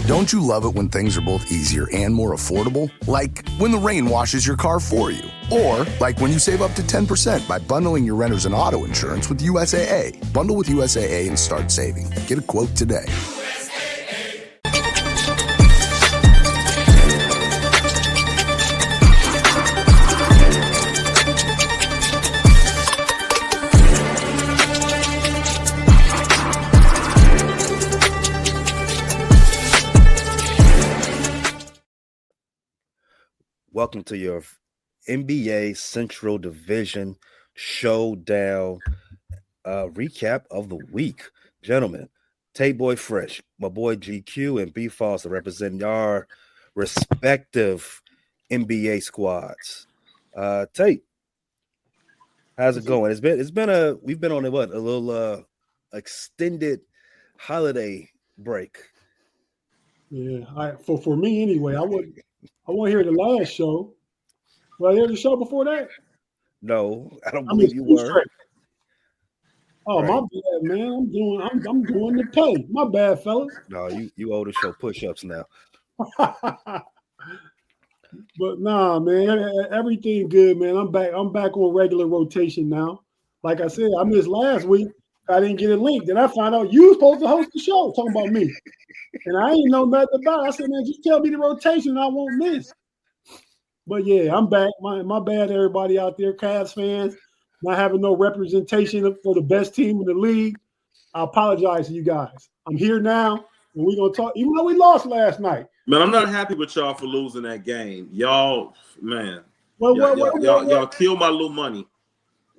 Don't you love it when things are both easier and more affordable? Like when the rain washes your car for you. Or like when you save up to 10% by bundling your renters and auto insurance with USAA. Bundle with USAA and start saving. Get a quote today. Welcome to your NBA Central Division Showdown recap of the week. Gentlemen, Tate Boy Fresh, my boy GQ, and B Foster representing our respective NBA squads. Tate, how's it going? We've been on a little extended holiday break. Yeah, for me anyway, I want to hear the last show. Well, hear the show before that? No, I don't believe you were. Straight. Oh, right. My bad, man. I'm doing the pay. My bad, fellas. No, you owe the show push-ups now. But nah, man, everything good, man. I'm back on regular rotation now. Like I said, I missed last week. I didn't get a link. Then I found out you were supposed to host the show talking about me. And I ain't know nothing about it. I said, man, just tell me the rotation and I won't miss. But yeah, I'm back. My bad, everybody out there, Cavs fans, not having no representation for the best team in the league. I apologize to you guys. I'm here now, and we're going to talk, even though we lost last night. Man, I'm not happy with y'all for losing that game. Y'all, man. Y'all killed my little money.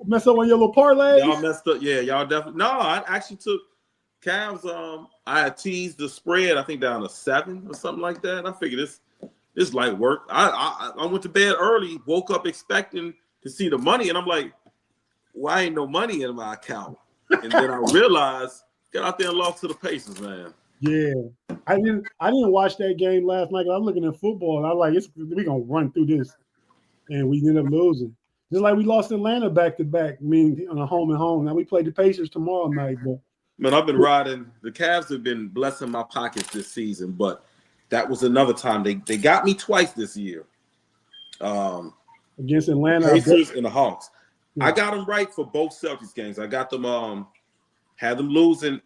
Mess up on your little parlays? Y'all messed up. Yeah, y'all definitely. No, I actually took Cavs. I had teased the spread, I think down to 7 or something like that. I figured this light work. I went to bed early, woke up expecting to see the money, and I'm like, well, ain't no money in my account. And then I realized, got out there and lost to the Pacers, man. Yeah, I didn't watch that game last night. I'm looking at football, and I'm like, we're gonna run through this, and we ended up losing. Just like we lost Atlanta back to back, meaning on a home and home. Now we play the Pacers tomorrow night, but man, I've been riding. The Cavs have been blessing my pockets this season, but that was another time they got me twice this year. Against Atlanta, Pacers and the Hawks. Yeah. I got them right for both Celtics games. I got them had them losing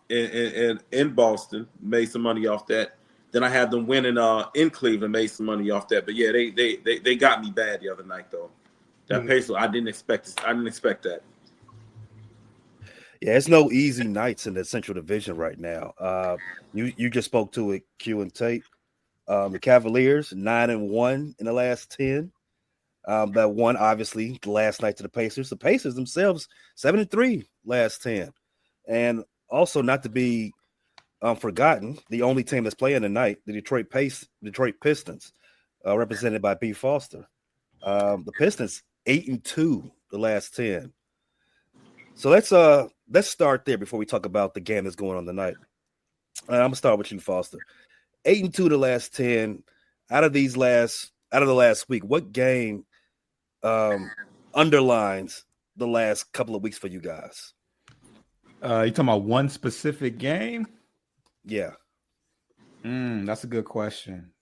in Boston, made some money off that. Then I had them winning in Cleveland, made some money off that. But yeah, they got me bad the other night though. That Pacers, I didn't expect that. Yeah, it's no easy nights in the Central Division right now. You just spoke to it, Q and Tate. The Cavaliers 9-1 in the last 10. That won obviously last night to the Pacers. The Pacers themselves 7-3 last 10, and also not to be forgotten, the only team that's playing tonight, the Detroit Pistons, represented by B Foster. The Pistons 8-2 the last 10. So let's start there before we talk about the game that's going on tonight. I'm gonna start with you, Foster. 8-2 the last 10. Out of the last week, what game underlines the last couple of weeks for you guys? You talking about one specific game? Yeah. That's a good question.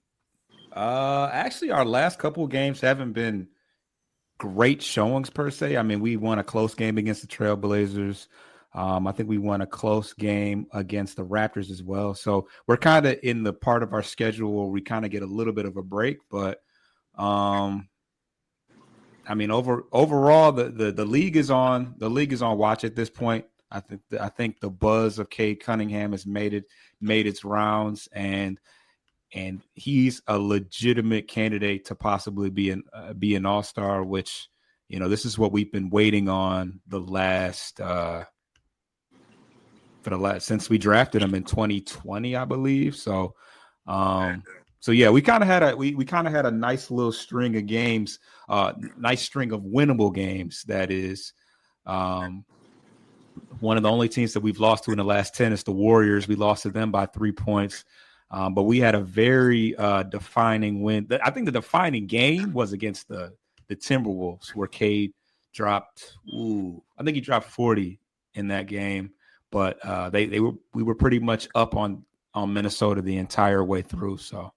Actually, our last couple of games haven't been great showings per se. I mean, we won a close game against the Trailblazers. I think we won a close game against the Raptors as well. So we're kind of in the part of our schedule where we kind of get a little bit of a break. But, I mean, overall, the league is on watch at this point. I think the buzz of Cade Cunningham has made its rounds, and he's a legitimate candidate to possibly be an all-star, which, you know, this is what we've been waiting on since we drafted him in 2020, I believe. So yeah, we kind of had a nice little string of games, nice string of winnable games. That is, one of the only teams that we've lost to in the last 10 is the Warriors. We lost to them by 3 points. But we had a very defining win. I think the defining game was against the Timberwolves, where Cade dropped. I think he dropped 40 in that game. But we were pretty much up on on Minnesota the entire way through. So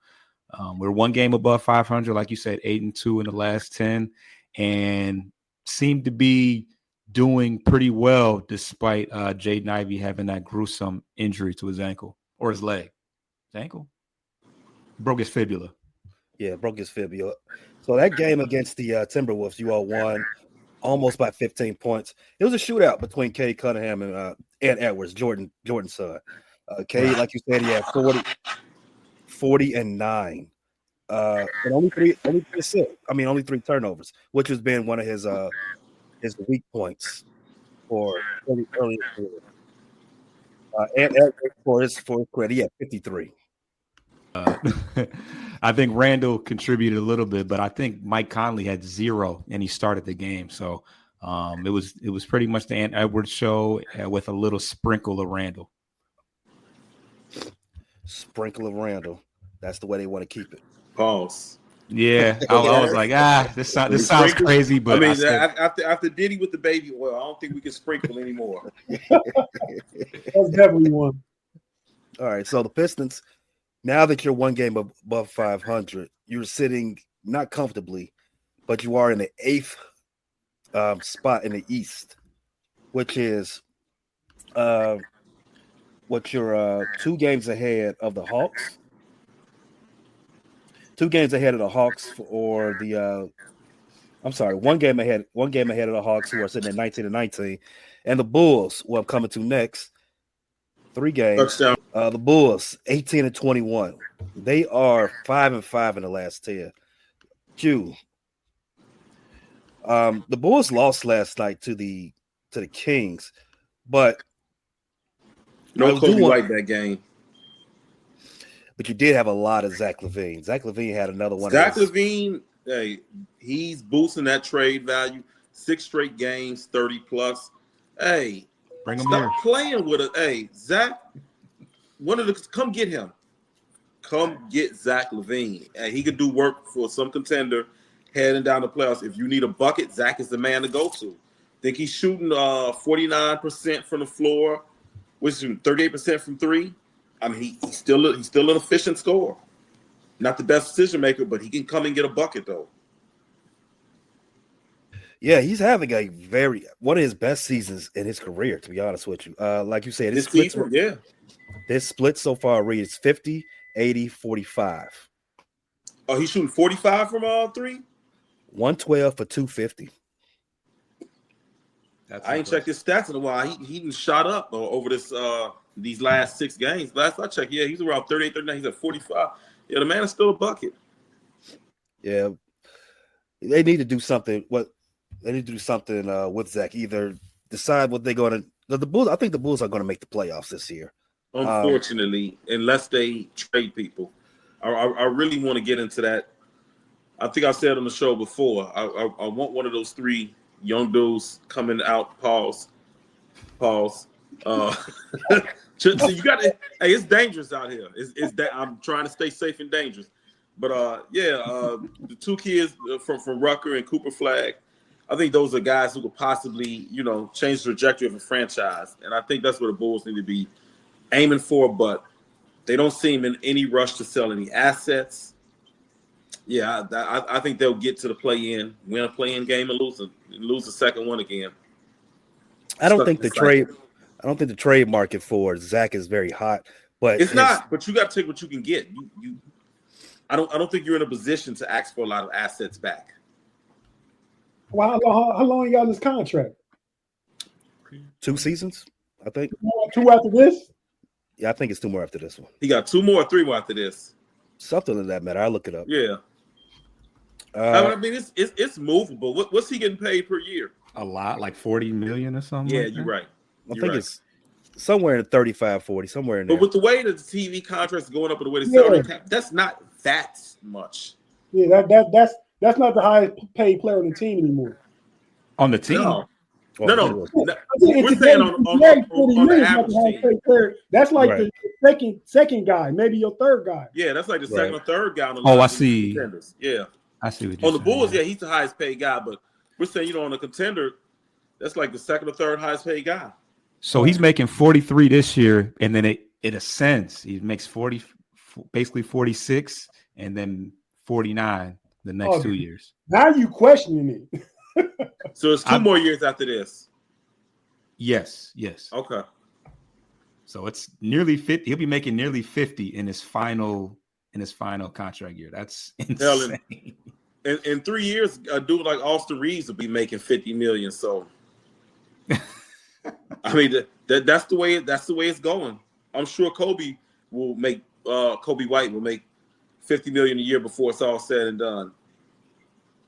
we're one game above 500, like you said, 8-2 in the last 10, and seem to be doing pretty well despite Jaden Ivey having that gruesome injury to his ankle or his leg. His ankle? Broke his fibula. Yeah, broke his fibula. So that game against the Timberwolves, you all won almost by 15 points. It was a shootout between Cade Cunningham and Edwards, Jordan's son. Cade, like you said, he had 40 and 9. And only three assists. Only 3 turnovers, which has been one of his weak points for early in the career. And for his credit, he had 53. I think Randall contributed a little bit, but I think Mike Conley had 0 and he started the game. So it was pretty much the Edwards show with a little sprinkle of Randall. Sprinkle of Randall. That's the way they want to keep it. Pause. Yeah, I was like, this sounds crazy, but after Diddy with the baby oil, I don't think we can sprinkle anymore. That's definitely one. All right, so the Pistons, now that you're one game above 500, you're sitting not comfortably, but you are in the 8th spot in the East, which is what you're 2 games ahead of the Hawks. 2 games ahead of the Hawks or the one game ahead of the Hawks, who are sitting at 19-19, and the Bulls, who I'm coming to next. 3 games. Touchdown. The Bulls 18-21. They are 5-5 in the last 10. Q. The Bulls lost last night to the Kings, but no Kobe White that game. But you did have a lot of Zach LaVine. Zach LaVine had another one. Zach LaVine, hey, he's boosting that trade value. 6 straight games, 30+. Hey, bring him stop here. Playing with it. Hey, Zach, come get him. Come get Zach LaVine. Hey, he could do work for some contender heading down the playoffs. If you need a bucket, Zach is the man to go to. Think he's shooting 49% from the floor, which is 38% from 3. He's still an efficient scorer. Not the best decision maker, but he can come and get a bucket though. Yeah, he's having one of his best seasons in his career, to be honest with you. Like you said, his split so far reads 50, 80, 45. Oh, he's shooting 45 from 3? 112 for 250. I ain't checked his stats in a while. He didn't shot up over these last 6 games. Last I checked, yeah, he's around 38, 39. He's at 45. Yeah, the man is still a bucket. Yeah, they need to do something. They need to do something with Zach. Either decide what they're going to. The Bulls. I think the Bulls are going to make the playoffs this year. Unfortunately, unless they trade people, I really want to get into that. I think I said on the show before. I want one of those 3 young dudes coming out. Pause. So you got to. Hey, it's dangerous out here. It's that I'm trying to stay safe and dangerous. But the 2 kids from Rucker and Cooper Flag, I think those are guys who could possibly, change the trajectory of a franchise. And I think that's what the Bulls need to be aiming for. But they don't seem in any rush to sell any assets. Yeah, I think they'll get to the play-in, win a play-in game, and lose the second one again. I don't think the trade market for Zach is very hot, but it's not. But you got to take what you can get. I don't think you're in a position to ask for a lot of assets back. Well, how long you got this contract? 2 seasons, I think. 2 after this? Yeah, I think it's 2 more after this one. He got 2 more or 3 more after this. Something in that matter. I'll look it up. Yeah. It's movable. What's he getting paid per year? A lot, like 40 million or something. Yeah, you're right. I think it's somewhere in 35, 40, somewhere in there. But with the way that the TV contracts are going up and the way the salary cap, that's not that much. Yeah, that's not the highest paid player on the team anymore. On the team? No. We're saying on the average team. Player, that's like the second guy, maybe your third guy. Yeah, that's like the second or third guy on the I see. Contenders. Yeah. I see what you're on the saying. Bulls, yeah, he's the highest paid guy, but we're saying, on a contender, that's like the second or third highest paid guy. So he's making 43 this year, and then in a sense, he makes 40, basically 46, and then 49 the next 2 years. Now you questioning it. So it's 2 more years after this. Yes. Okay. So it's nearly 50. He'll be making nearly 50 in his final contract year. That's insane. In 3 years, a dude like Austin Reeves will be making $50 million. So, I mean, that's the way it's going. I'm sure Kobe White will make $50 million a year before it's all said and done.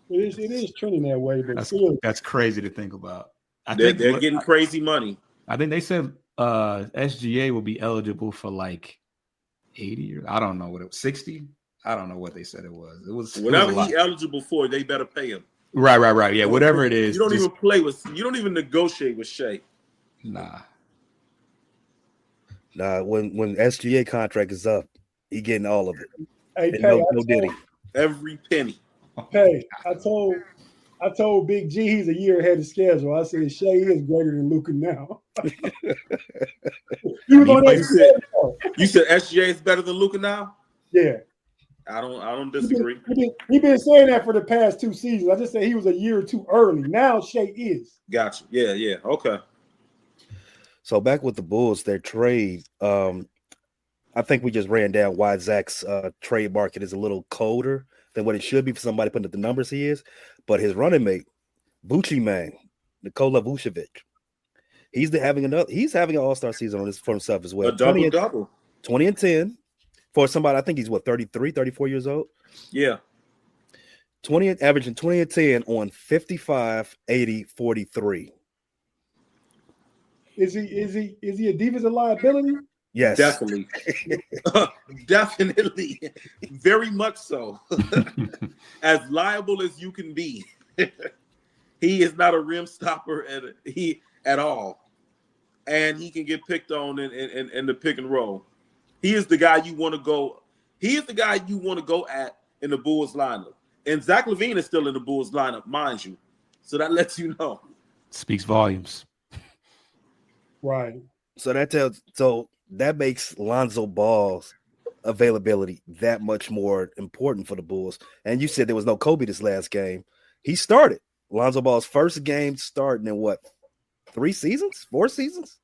It is trending that way, but that's crazy to think about. They're getting crazy money. I think they said SGA will be eligible for like 80 or I don't know what it was, 60. I don't know what they said it was. It was whatever he's eligible for. They better pay him. Right. Yeah, whatever it is. You don't even negotiate with Shea. Nah. When SGA contract is up, he getting all of it. Hey, no Diddy. Every penny. Hey, I told Big G he's a year ahead of schedule. I said Shea is greater than Luka now. You said SGA is better than Luka now? Yeah. I don't disagree. He been saying that for the past 2 seasons. I just said he was a year too early. Now Shea is. Gotcha. Yeah. Okay. So back with the Bulls, their trade. I think we just ran down why Zach's trade market is a little colder than what it should be for somebody putting up the numbers he is. But his running mate, Bucci Man, Nikola Vucevic, he's having an all-star season for himself as well. A double-double. 20 and 10 for somebody, I think he's 33, 34 years old? Yeah. Averaging 20 and 10 on 55, 80, 43. Is he a defensive liability? Yes. Definitely. Definitely. Very much so. As liable as you can be. He is not a rim stopper at all. And he can get picked on in the pick and roll. He is the guy you want to go. He is the guy you want to go at in the Bulls lineup. And Zach LaVine is still in the Bulls lineup, mind you. So that lets you know. Speaks volumes. Right. So that makes Lonzo Ball's availability that much more important for the Bulls. And you said there was no Kobe this last game. He started. Lonzo Ball's first game starting in what? 4 seasons?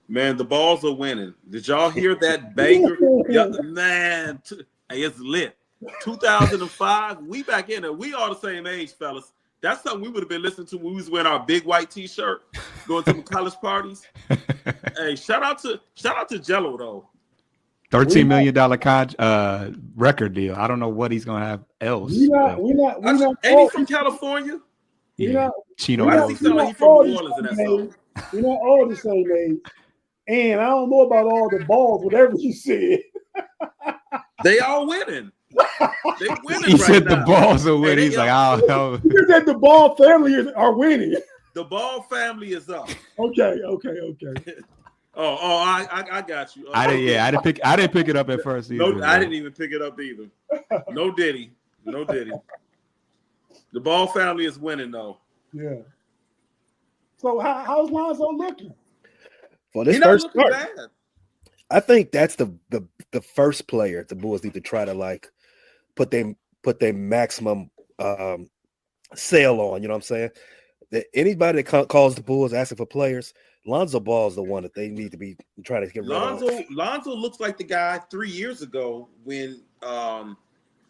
Man, the Balls are winning. Did y'all hear that banger? Yeah, man, it's lit. 2005, we back in it. We all the same age, fellas. That's something we would have been listening to when we was wearing our big white T-shirt, going to the college parties. Hey, shout out to Jello though. $13 million record deal. I don't know what he's gonna have else. Ain't he from California? Yeah, Chino. Why does he sound like he's from New Orleans in that song? We're not all the same age. And I don't know about all the balls, whatever you said. They all winning. They winning. He said the Balls are winning. He's like, I don't know. You said the Ball family are winning. The Ball family is up. Okay. I got you. I didn't pick it up at first either. No, I didn't even pick it up either. No Diddy. The Ball family is winning though. Yeah. So how's Lonzo looking? Well, this first start, bad. I think that's the first player the Bulls need to try to put their maximum sale on. You know what I'm saying? That anybody that calls the Bulls asking for players, Lonzo Ball is the one that they need to be trying to get rid of. Lonzo looks like the guy 3 years ago when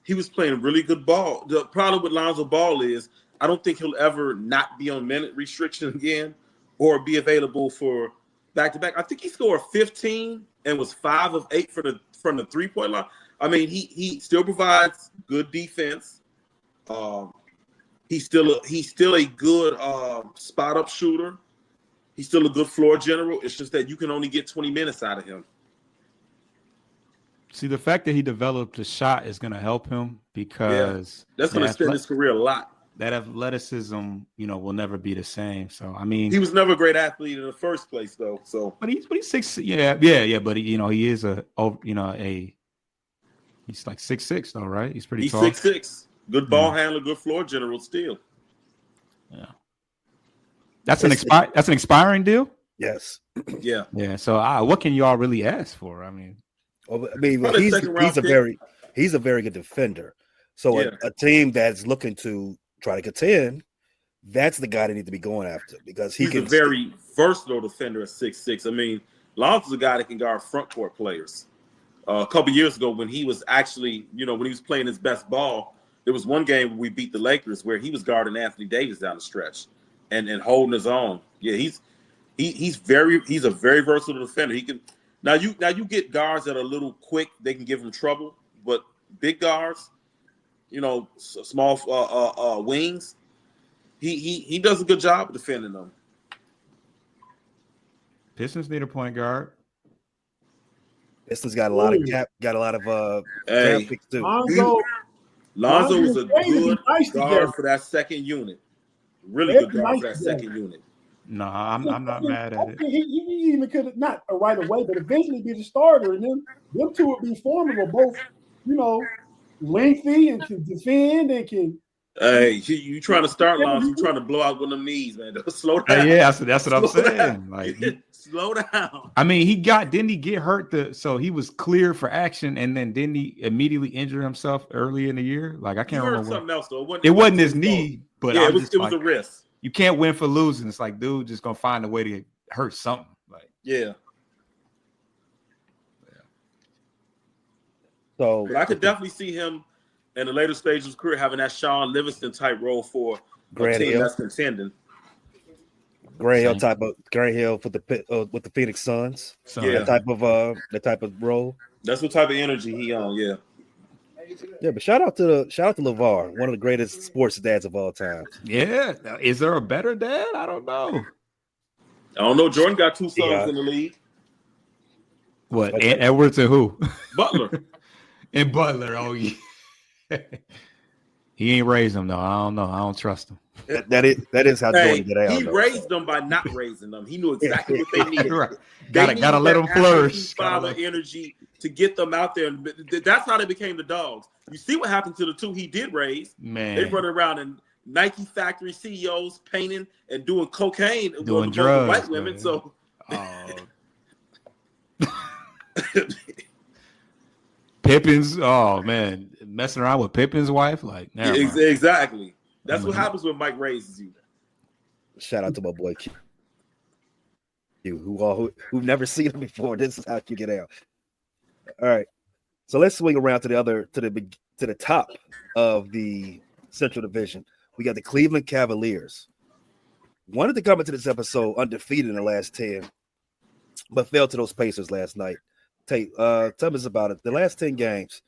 he was playing really good ball. The problem with Lonzo Ball is I don't think he'll ever not be on minute restriction again or be available for back-to-back. I think he scored 15 and was 5 of 8 from the three-point line. I mean, he still provides good defense. He's still a good spot-up shooter. He's still a good floor general. It's just that you can only get 20 minutes out of him. See, the fact that he developed a shot is going to help him because that's going to extend his career a lot. That athleticism, will never be the same. So, I mean, he was never a great athlete in the first place, though. So, but he's 6. Yeah. But he is he's like 6'6", though, right? He's pretty tall. He's 6'6". Good ball handler, good floor general still. Yeah. That's an expiring deal? Yes. Yeah. Yeah. So what can y'all really ask for? I mean, Probably he's second round a pick. he's a very good defender. So Yeah. a team that's looking to try to contend, that's the guy they need to be going after because He's a very versatile defender at 6'6". I mean, Lonzo's a guy that can guard front court players. A couple years ago, when he was actually, when he was playing his best ball, there was one game where we beat the Lakers where he was guarding Anthony Davis down the stretch and holding his own. Yeah, he's a very versatile defender. He can now you get guards that are a little quick, they can give him trouble, but big guards, small wings, he does a good job of defending them. Pistons need a point guard. Pistons got a lot of draft picks too. Lonzo is a good nice guard for that second unit. Really good guard for that second unit. No, I'm not mad at it. He even could not right away, but eventually be the starter, and then them two would be formidable, both lengthy and can defend and can. Hey, you trying to start, Lonzo? You trying to blow out one of them knees, man? Slow down. Yeah, that's what I'm saying. Like, slow down. I mean, didn't he get hurt? So he was clear for action, and then didn't he immediately injure himself early in the year? Like, I can't remember. Something else though. It wasn't his knee, but yeah, it was a risk. You can't win for losing. It's like, dude, just gonna find a way to hurt something. Like, yeah. So, but I could definitely see him in the later stage of his career having that Sean Livingston type role for a team that's contending. Grant Hill with the Phoenix Suns. Yeah. That type of role. That's what type of energy he on. Yeah. Yeah, but shout out to LeVar, one of the greatest sports dads of all time. Yeah, is there a better dad? I don't know. Jordan got 2 sons in the league. What? Edwards and who? Butler. And Butler. Oh yeah. He ain't raised them though. I don't know. I don't trust him. That is how Jordan get out. He raised them by not raising them. He knew exactly what they needed. Right. Gotta let them flourish. Father energy to get them out there. And that's how they became the dogs. You see what happened to the 2 he did raise. Man, they run around in Nike factory CEOs painting and doing cocaine, doing drugs, white women. Man. So. Pippin's, oh man, messing around with Pippin's wife, like exactly. That's what happens when Mike raises you. Shout out to my boy Q, who've never seen him before. This is how you get out. All right, so let's swing around to the top of the Central Division. We got the Cleveland Cavaliers. Wanted to come into this episode undefeated in the last 10, but fell to those Pacers last night. Tate, tell us about it. The last 10 games,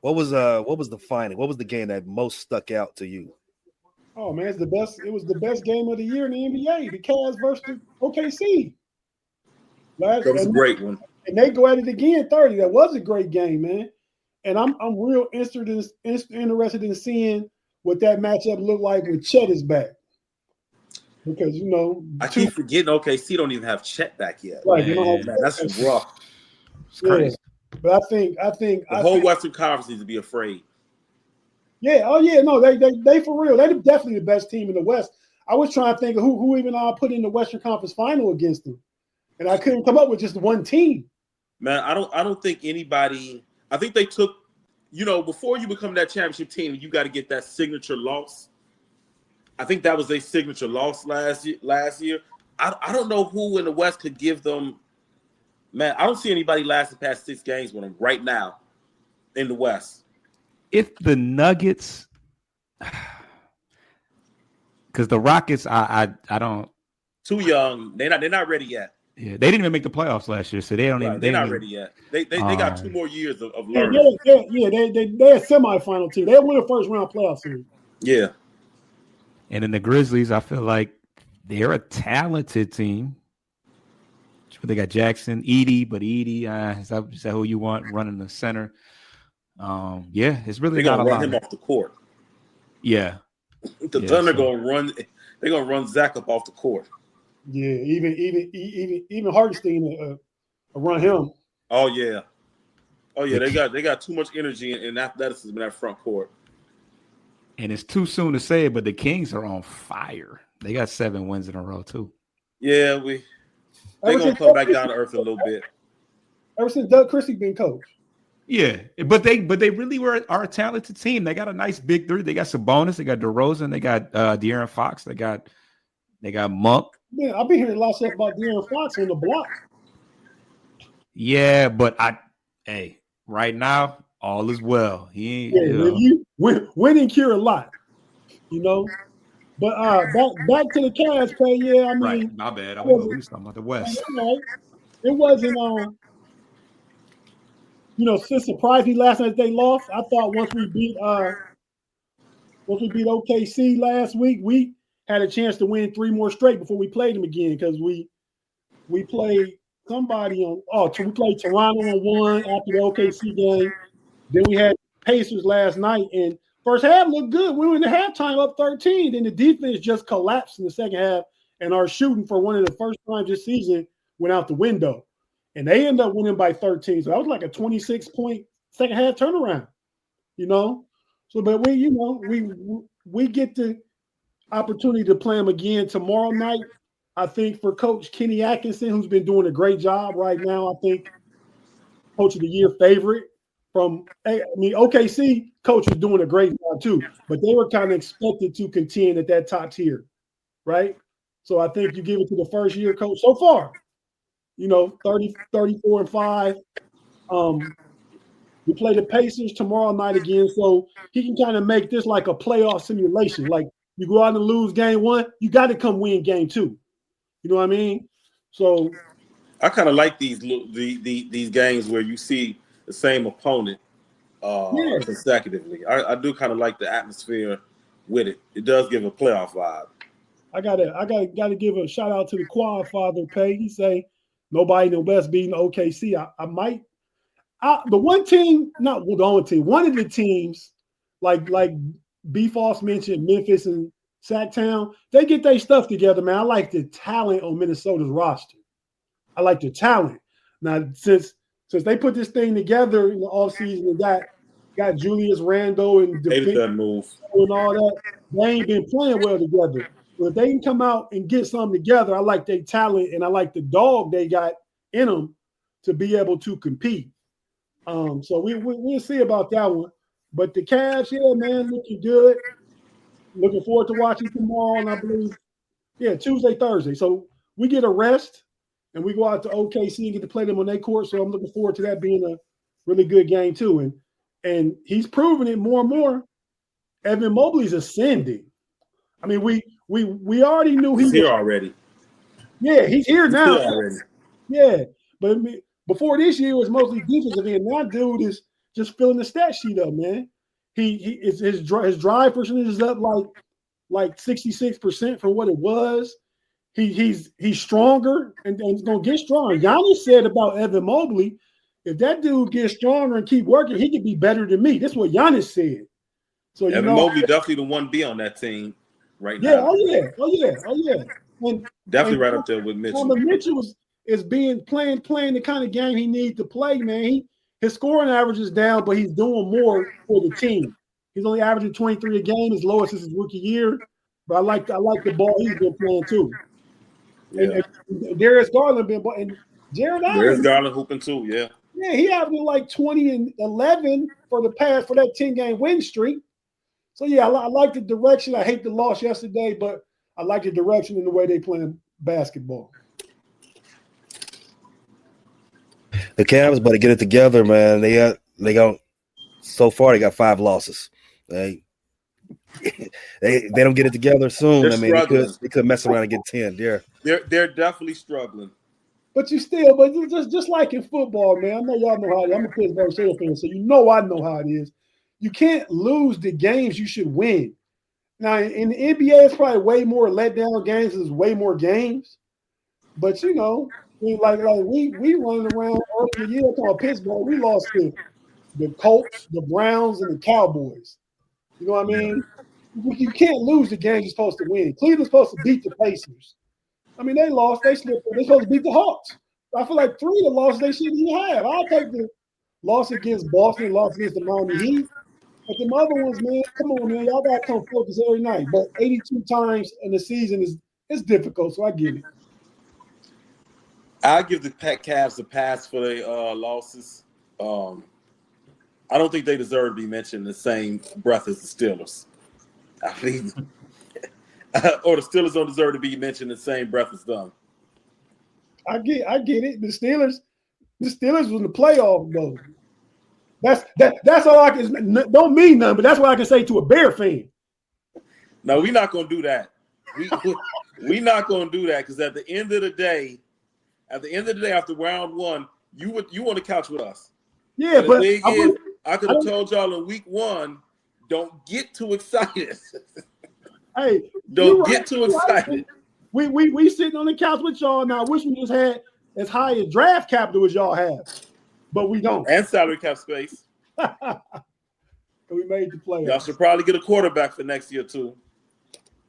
what was the final? What was the game that most stuck out to you? Oh man, it was the best game of the year in the NBA. The Cavs versus OKC. That was a great one. And they go at it again 30. That was a great game, man. And I'm real interested in seeing what that matchup looked like when Chet is back. Because I keep forgetting OKC don't even have Chet back yet. Right, that's rough. It's crazy. Yeah. But I think the whole Western Conference needs to be afraid. Yeah. Oh yeah. No, they for real. They're definitely the best team in the West. I was trying to think of who even I put in the Western Conference Final against them, and I couldn't come up with just one team. Man, I don't think anybody. I think they took. Before you become that championship team, you got to get that signature loss. I think that was a signature loss last year. I don't know who in the West could give them. Man, I don't see anybody lasting past 6 games with them right now in the West. If the Nuggets, because the Rockets, I don't. Too young. They're not ready yet. Yeah, they didn't even make the playoffs last year, so they don't even. They're not ready yet. They got 2 more years of learning. They're a semifinal team. They win a first round playoff series. Yeah. And in the Grizzlies, I feel like they're a talented team. They got Jackson, Edie, is that who you want running the center? Yeah, it's really they're not gonna a run lot. him off the court. Yeah, the Thunder gonna run. They're gonna run Zach up off the court. Yeah, even Hartenstein run him. Oh yeah. They got too much energy and athleticism in that front court. And it's too soon to say it, but the Kings are on fire. They got 7 wins in a row too. Yeah, They're gonna come back down to earth a little bit. Ever since Doug Christie been coach. Yeah, but they really are a talented team. They got a nice big three. They got Sabonis, they got DeRozan, they got De'Aaron Fox, they got Monk. Man, I've been hearing a lot of stuff about De'Aaron Fox on the block. Yeah, but right now all is well. Winning cure a lot, you know. But back to the Cavs play. Yeah, I mean, right. My bad. We was talking about the West. It wasn't since surprised me last night they lost. I thought once we beat OKC last week, we had a chance to win 3 more straight before we played them again because we played somebody we played Toronto on 1 after the OKC game. Then we had Pacers last night, and first half looked good. We were in the halftime up 13. Then the defense just collapsed in the second half, and our shooting for one of the first times this season went out the window. And they ended up winning by 13. So that was like a 26-point second half turnaround, you know. So, but we get the opportunity to play them again tomorrow night. I think for Coach Kenny Atkinson, who's been doing a great job right now, I think Coach of the Year favorite OKC coach was doing a great job too, but they were kind of expected to contend at that top tier, right? So I think you give it to the first year coach so far. 30, 34 and 5. We play the Pacers tomorrow night again, so he can kind of make this like a playoff simulation. Like you go out and lose game 1, you got to come win game 2. You know what I mean? So I kind of like these games where you see the same opponent consecutively. I do kind of like the atmosphere with it. It does give a playoff vibe. I gotta give a shout out to the Quad Father Pay. He say nobody in the West beating OKC. One of the teams, like B Foss mentioned, Memphis and Sacktown, they get their stuff together, man. I like the talent on Minnesota's roster. I like the talent. Now, since they put this thing together in the offseason and got Julius Randle and that move and all that, they ain't been playing well together. But if they can come out and get something together, I like their talent and I like the dog they got in them to be able to compete. So we'll see about that one. But the Cavs, yeah, man, looking good. Looking forward to watching tomorrow, and I believe, Tuesday, Thursday. So we get a rest, and we go out to OKC and get to play them on their court. So I'm looking forward to that being a really good game too. And he's proving it more and more. Evan Mobley's ascending. I mean, we already knew he's here already. Yeah, he's here now. He's here already. Yeah, but before this year it was mostly defensive end. Now dude is just filling the stat sheet up, man. His drive percentage is up like 66% from what it was. He's stronger and he's gonna get stronger. Giannis said about Evan Mobley, if that dude gets stronger and keep working, he could be better than me. That's what Giannis said. So Evan Mobley definitely the 1B on that team right now. Oh yeah. Definitely right up there with Mitchell. Mitchell is playing the kind of game he needs to play, man. His scoring average is down, but he's doing more for the team. He's only averaging 23 a game, his lowest since his rookie year. But I like the ball he's been playing too. Yeah. And Darius Garland and Jared Allen. Darius Garland hooping too, yeah. Yeah, he averaging like 20 and 11 for that 10-game win streak. So yeah, I like the direction. I hate the loss yesterday, but I like the direction and the way they playing basketball. The Cavs better get it together, man. They got so far they got 5 losses. They don't get it together soon. They're I mean, they could mess around and get 10. Yeah, they're definitely struggling. But just like in football, man. I know y'all know how it is. I'm a Pittsburgh Steelers fan, so I know how it is. You can't lose the games you should win. Now in the NBA, it's probably way more letdown games. There's way more games, but like we running around early in the year talking about Pittsburgh. We lost to the Colts, the Browns, and the Cowboys. You know what I mean? You can't lose the games you're supposed to win. Cleveland's supposed to beat the Pacers. I mean, they lost. They slipped. They're supposed to beat the Hawks. I feel like 3 of the losses they shouldn't even have. I'll take the loss against Boston, loss against the Miami Heat. But the other ones, man, come on, man. Y'all got to come focus every night. But 82 times in the season is difficult, so I get it. I give the Cavs a pass for their losses. I don't think they deserve to be mentioned in the same breath as the Steelers. I mean, or the Steelers don't deserve to be mentioned in the same breath as them. I get it. The Steelers was in the playoff though. That's all I can. Don't mean nothing, but that's what I can say to a Bear fan. No, we're not going to do that. We're not going to do that because at the end of the day, after round one, you on the couch with us. Yeah, but the thing is, I could have told y'all in week one, don't get too excited. Hey, don't get too excited. We sitting on the couch with y'all now. I wish we just had as high a draft capital as y'all have, but we don't. And salary cap space. We made the playoffs. Y'all should probably get a quarterback for next year too.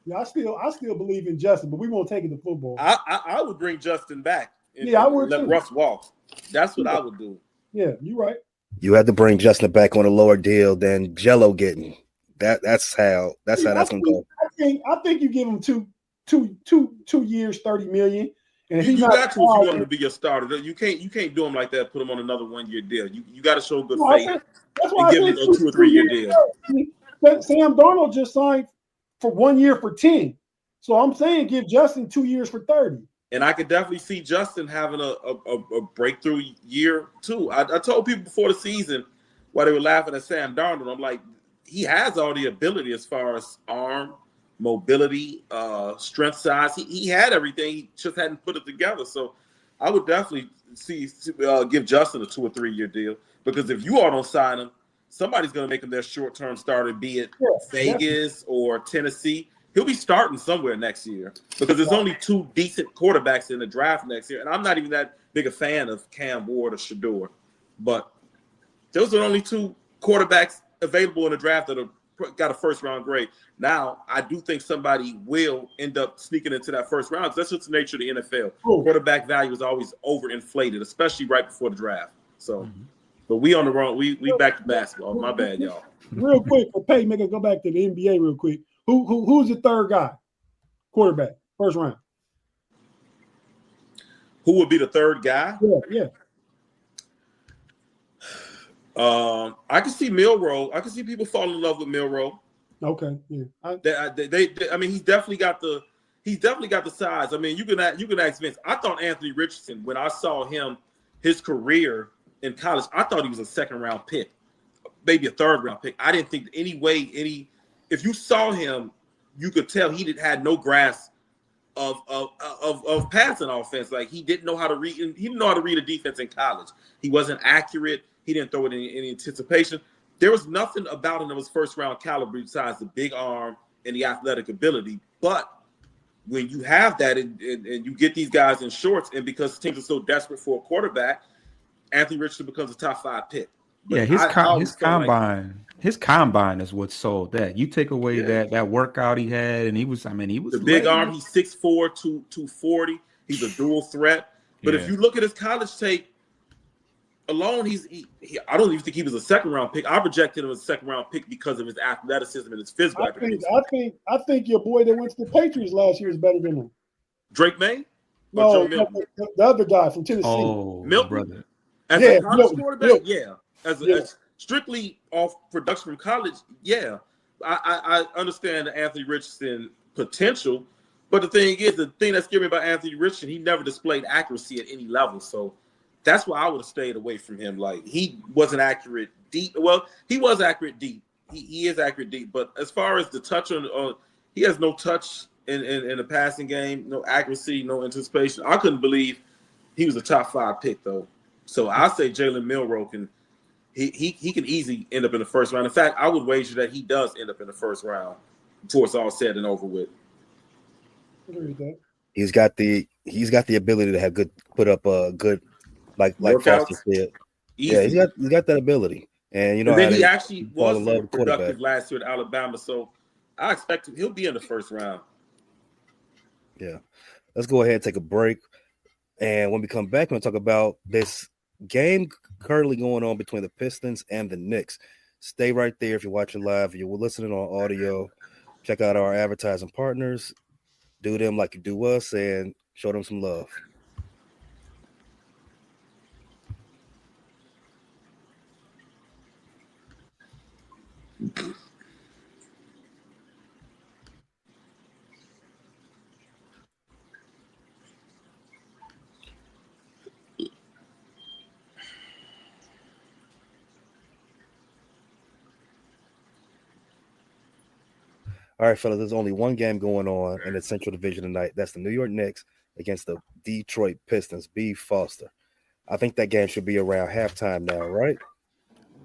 Yeah, I still believe in Justin, but we won't take it to football. I would bring Justin back. I would let too. Russ walk. That's what I would do. Yeah, you're right. You have to bring Justin back on a lower deal than Jello getting. That's how that's gonna go. I think you give him two years, $30 million. And you got to if you want him to be your starter. You can't do him like that. Put him on another 1 year deal. You got to show good faith and give him a 2 or 3 year deal. Sam Darnold just signed for 1 year for 10. So I'm saying give Justin 2 years for 30. And I could definitely see Justin having a breakthrough year too. I told people before the season while they were laughing at Sam Darnold, I'm like, he has all the ability as far as arm, mobility, strength, size. He had everything. He just hadn't put it together. So I would definitely give Justin a 2 or 3 year deal, because if you all don't sign him, somebody's going to make him their short-term starter, be it Vegas or Tennessee. He'll be starting somewhere next year because there's only 2 decent quarterbacks in the draft next year. And I'm not even that big a fan of Cam Ward or Shador. But those are only 2 quarterbacks available in the draft that have got a first-round grade. Now, I do think somebody will end up sneaking into that first round. That's just the nature of the NFL. Quarterback value is always overinflated, especially right before the draft. So, but we on the wrong. We back to basketball. My bad, y'all. Real quick, for Pay, make us go back to the NBA real quick. Who's the third guy? Quarterback, first round. Who would be the third guy? Yeah. I can see Milroe. I can see people fall in love with Milroe. Okay, yeah. I mean, he's definitely got the size. I mean, you can ask Vince. I thought Anthony Richardson, when I saw him, his career in college, I thought he was a second-round pick, maybe a third-round pick. I didn't think if you saw him, you could tell he had no grasp of passing offense. Like, he didn't know how to read. He didn't know how to read a defense in college. He wasn't accurate. He didn't throw it in any anticipation. There was nothing about him that was first-round caliber besides the big arm and the athletic ability. But when you have that and you get these guys in shorts, and because teams are so desperate for a quarterback, Anthony Richardson becomes a top 5 pick. But his combine is what sold that. You take away that workout he had, and he was the big arm. He's 6'4", 240. He's a dual threat. But if you look at his college tape alone, I don't even think he was a second-round pick. I projected him as a second-round pick because of his athleticism and his physical. I think your boy that went to the Patriots last year is better than him. Drake May? No, the other guy from Tennessee. Oh, Milton. Brother. As a college quarterback, As strictly off production from college, I understand the Anthony Richardson potential, but the thing that's scary about Anthony Richardson, he never displayed accuracy at any level. So that's why I would have stayed away from him. Like, he wasn't accurate deep. Well, he was accurate deep. He is accurate deep, but as far as the touch on, he has no touch in the passing game, no accuracy, no anticipation. I couldn't believe he was a top 5 pick though. So I say Jalen Milroe can easily end up in the first round. In fact, I would wager that he does end up in the first round before it's all said and over with. He's got the ability to have put up a good like Foster said. Yeah, he's got that ability. And then he actually was productive last year at Alabama. So I expect he'll be in the first round. Yeah. Let's go ahead and take a break. And when we come back, we're going to talk about this game currently going on between the Pistons and the Knicks. Stay right there if you're watching live. If you're listening on audio, check out our advertising partners. Do them like you do us and show them some love. All right, fellas, there's only one game going on in the Central Division tonight. That's the New York Knicks against the Detroit Pistons. B. Foster. I think that game should be around halftime now, right?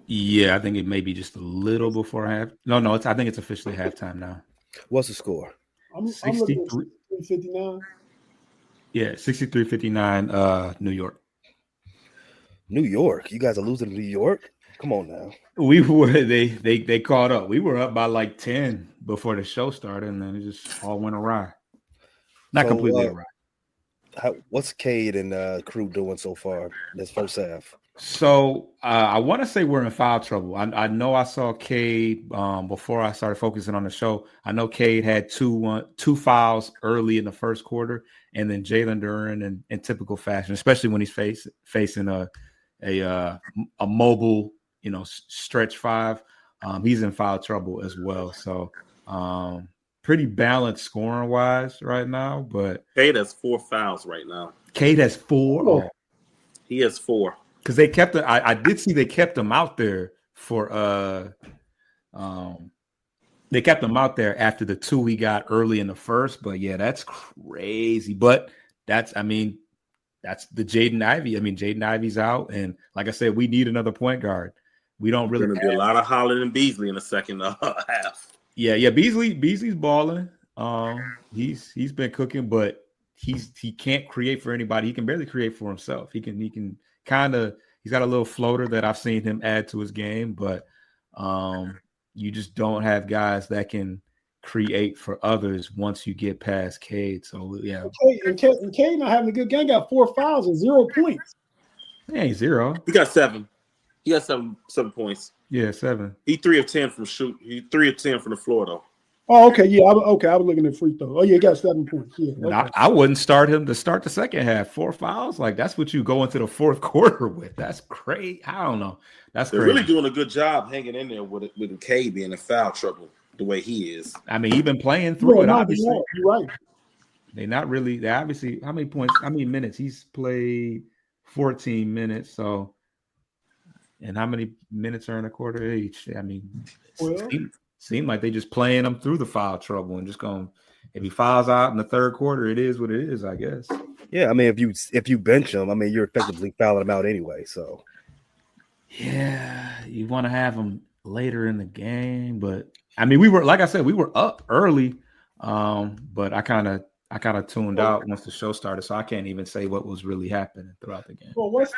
Yeah, I think it may be just a little before half. No, I think it's officially halftime now. What's the score? I'm looking at 63-59. Yeah, 63-59, New York. New York? You guys are losing to New York? Come on now. We were they caught up. We were up by like 10 before the show started, and then it just all went awry. Not completely awry. What's Cade and crew doing so far this first half? So I want to say we're in foul trouble. I know I saw Cade before I started focusing on the show. I know Cade had two fouls early in the first quarter, and then Jalen Duren in typical fashion, especially when he's facing a mobile, stretch five. He's in foul trouble as well. So pretty balanced scoring wise right now. But Cade has 4 fouls right now. Cade has 4. Oh. He has 4. Because they kept it. I did see they kept him out there for they kept him out there after the 2 he got early in the first. But yeah, that's crazy. But that's the Jaden Ivey. I mean, Jaden Ivey's out, and like I said, we need another point guard. We don't really. There's gonna be a lot of Holland and Beasley in the second half. Yeah. Beasley's balling. He's been cooking, but he can't create for anybody. He can barely create for himself. He can kind of, he's got a little floater that I've seen him add to his game, but you just don't have guys that can create for others once you get past Cade. So yeah, and Cade not having a good game. Got 4 fouls and 0 points. He ain't 0. He got 7. He got 7 points. Yeah, 7. He 3 of 10 from shoot. He 3 of 10 from the floor though. Oh, okay, yeah, I was looking at free throw. Oh, yeah, he got 7 points. Yeah, okay. I wouldn't start him to start the second half. 4 fouls, like that's what you go into the fourth quarter with. That's crazy. I don't know. They're crazy. Really doing a good job hanging in there with K being in foul trouble the way he is. I mean, he's been playing through it. Obviously, you're right. They obviously. How many minutes? He's played 14 minutes. So, and how many minutes are in a quarter each? I mean, seem like they just playing him through the foul trouble and just going. If he fouls out in the third quarter, it is what it is, I guess. Yeah, I mean, if you bench him, I mean, you're effectively fouling him out anyway. So, yeah, you want to have him later in the game, but I mean, we were up early, but I kind of tuned out once the show started, so I can't even say what was really happening throughout the game. Well, what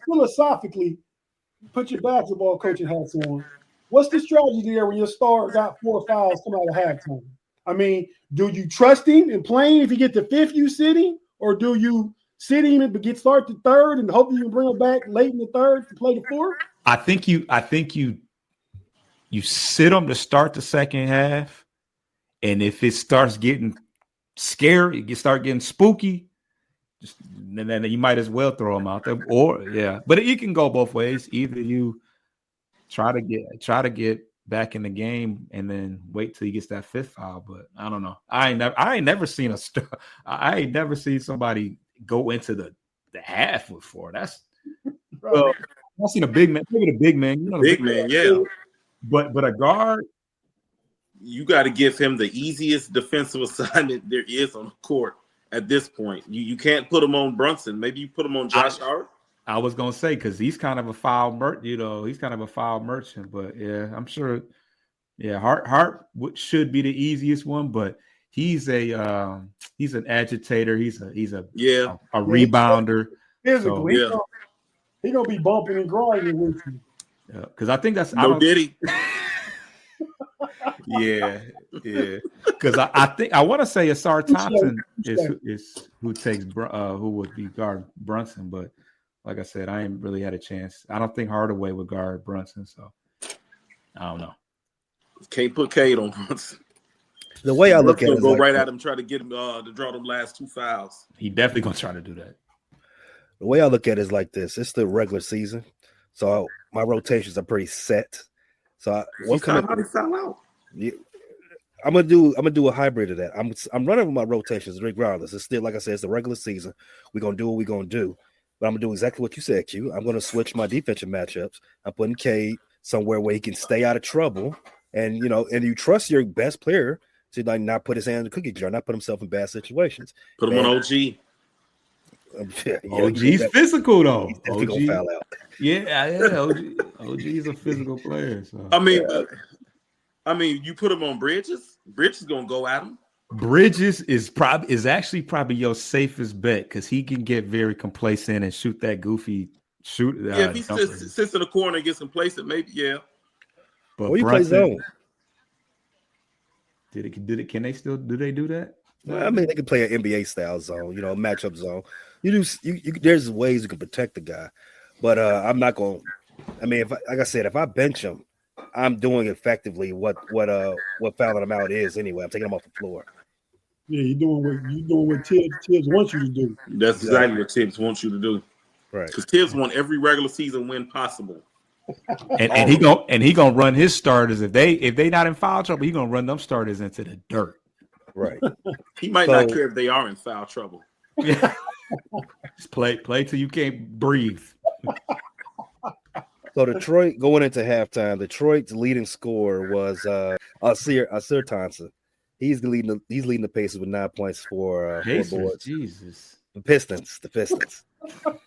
philosophically, put your basketball coaching hats on. What's the strategy there when your star got 4 fouls come out of halftime? I mean, do you trust him and playing if you get the 5th you sit him, or do you sit him and start the 3rd and hope you can bring him back late in the 3rd to play the 4th? I think you sit him to start the second half, and if it starts getting scary, you start getting spooky, then you might as well throw him out there. Or but it can go both ways. Either you try to get back in the game and then wait till he gets that 5th foul. But I don't know. I ain't never seen somebody go into the half with 4. That's I've seen a big man. Maybe the big man. Big man, yeah. But a guard, you got to give him the easiest defensive assignment there is on the court at this point. You can't put him on Brunson. Maybe you put him on Josh Hart. I was gonna say because he's kind of a foul he's kind of a foul merchant. But yeah, I'm sure. Yeah, Hart should be the easiest one, but he's an agitator. He's a rebounder. Physically, he's gonna be bumping and grinding with you. Yeah, because I think that's Diddy. Yeah. Because I want to say Asar Thompson is who would be guard Brunson, but like I said, I ain't really had a chance. I don't think Hardaway would guard Brunson, so I don't know. Can't put Cade on Brunson. The way I look at it, go right at him, try to get him to draw them last 2 fouls. He definitely gonna try to do that. The way I look at it is like this: it's the regular season, so my rotations are pretty set. So How they foul out? Yeah, I'm gonna do a hybrid of that. I'm running with my rotations regardless. It's still, like I said, it's the regular season. We're gonna do what we're gonna do. But I'm gonna do exactly what you said, Q. I'm gonna switch my defensive matchups. I'm putting Cade somewhere where he can stay out of trouble. And you trust your best player to like not put his hand in the cookie jar, not put himself in bad situations. Put him on OG. OG's physical though. He's gonna foul out. Yeah. OG is a physical player. So I mean, you put him on Bridges. Bridges gonna go at him. Bridges is actually probably your safest bet because he can get very complacent and shoot that goofy shoot. If he sits in the corner and gets complacent, maybe But he plays zone. Can they still do they do that? Well, I mean, they can play an NBA style zone, matchup zone. There's ways you can protect the guy, but I'm not going. I mean, if I bench him, I'm doing effectively what fouling him out is anyway. I'm taking him off the floor. Yeah, you're doing what Tibbs wants you to do. That's exactly what Tibbs wants you to do. Right. Because Tibbs won every regular season win possible. And he gonna run his starters if they not in foul trouble. He gonna run them starters into the dirt. Right. He might not care if they are in foul trouble. Yeah. Just play till you can't breathe. So Detroit going into halftime, Detroit's leading scorer was Asir Thompson. He's leading the Pacers with 9 points for 4 boards. Jesus. The Pistons.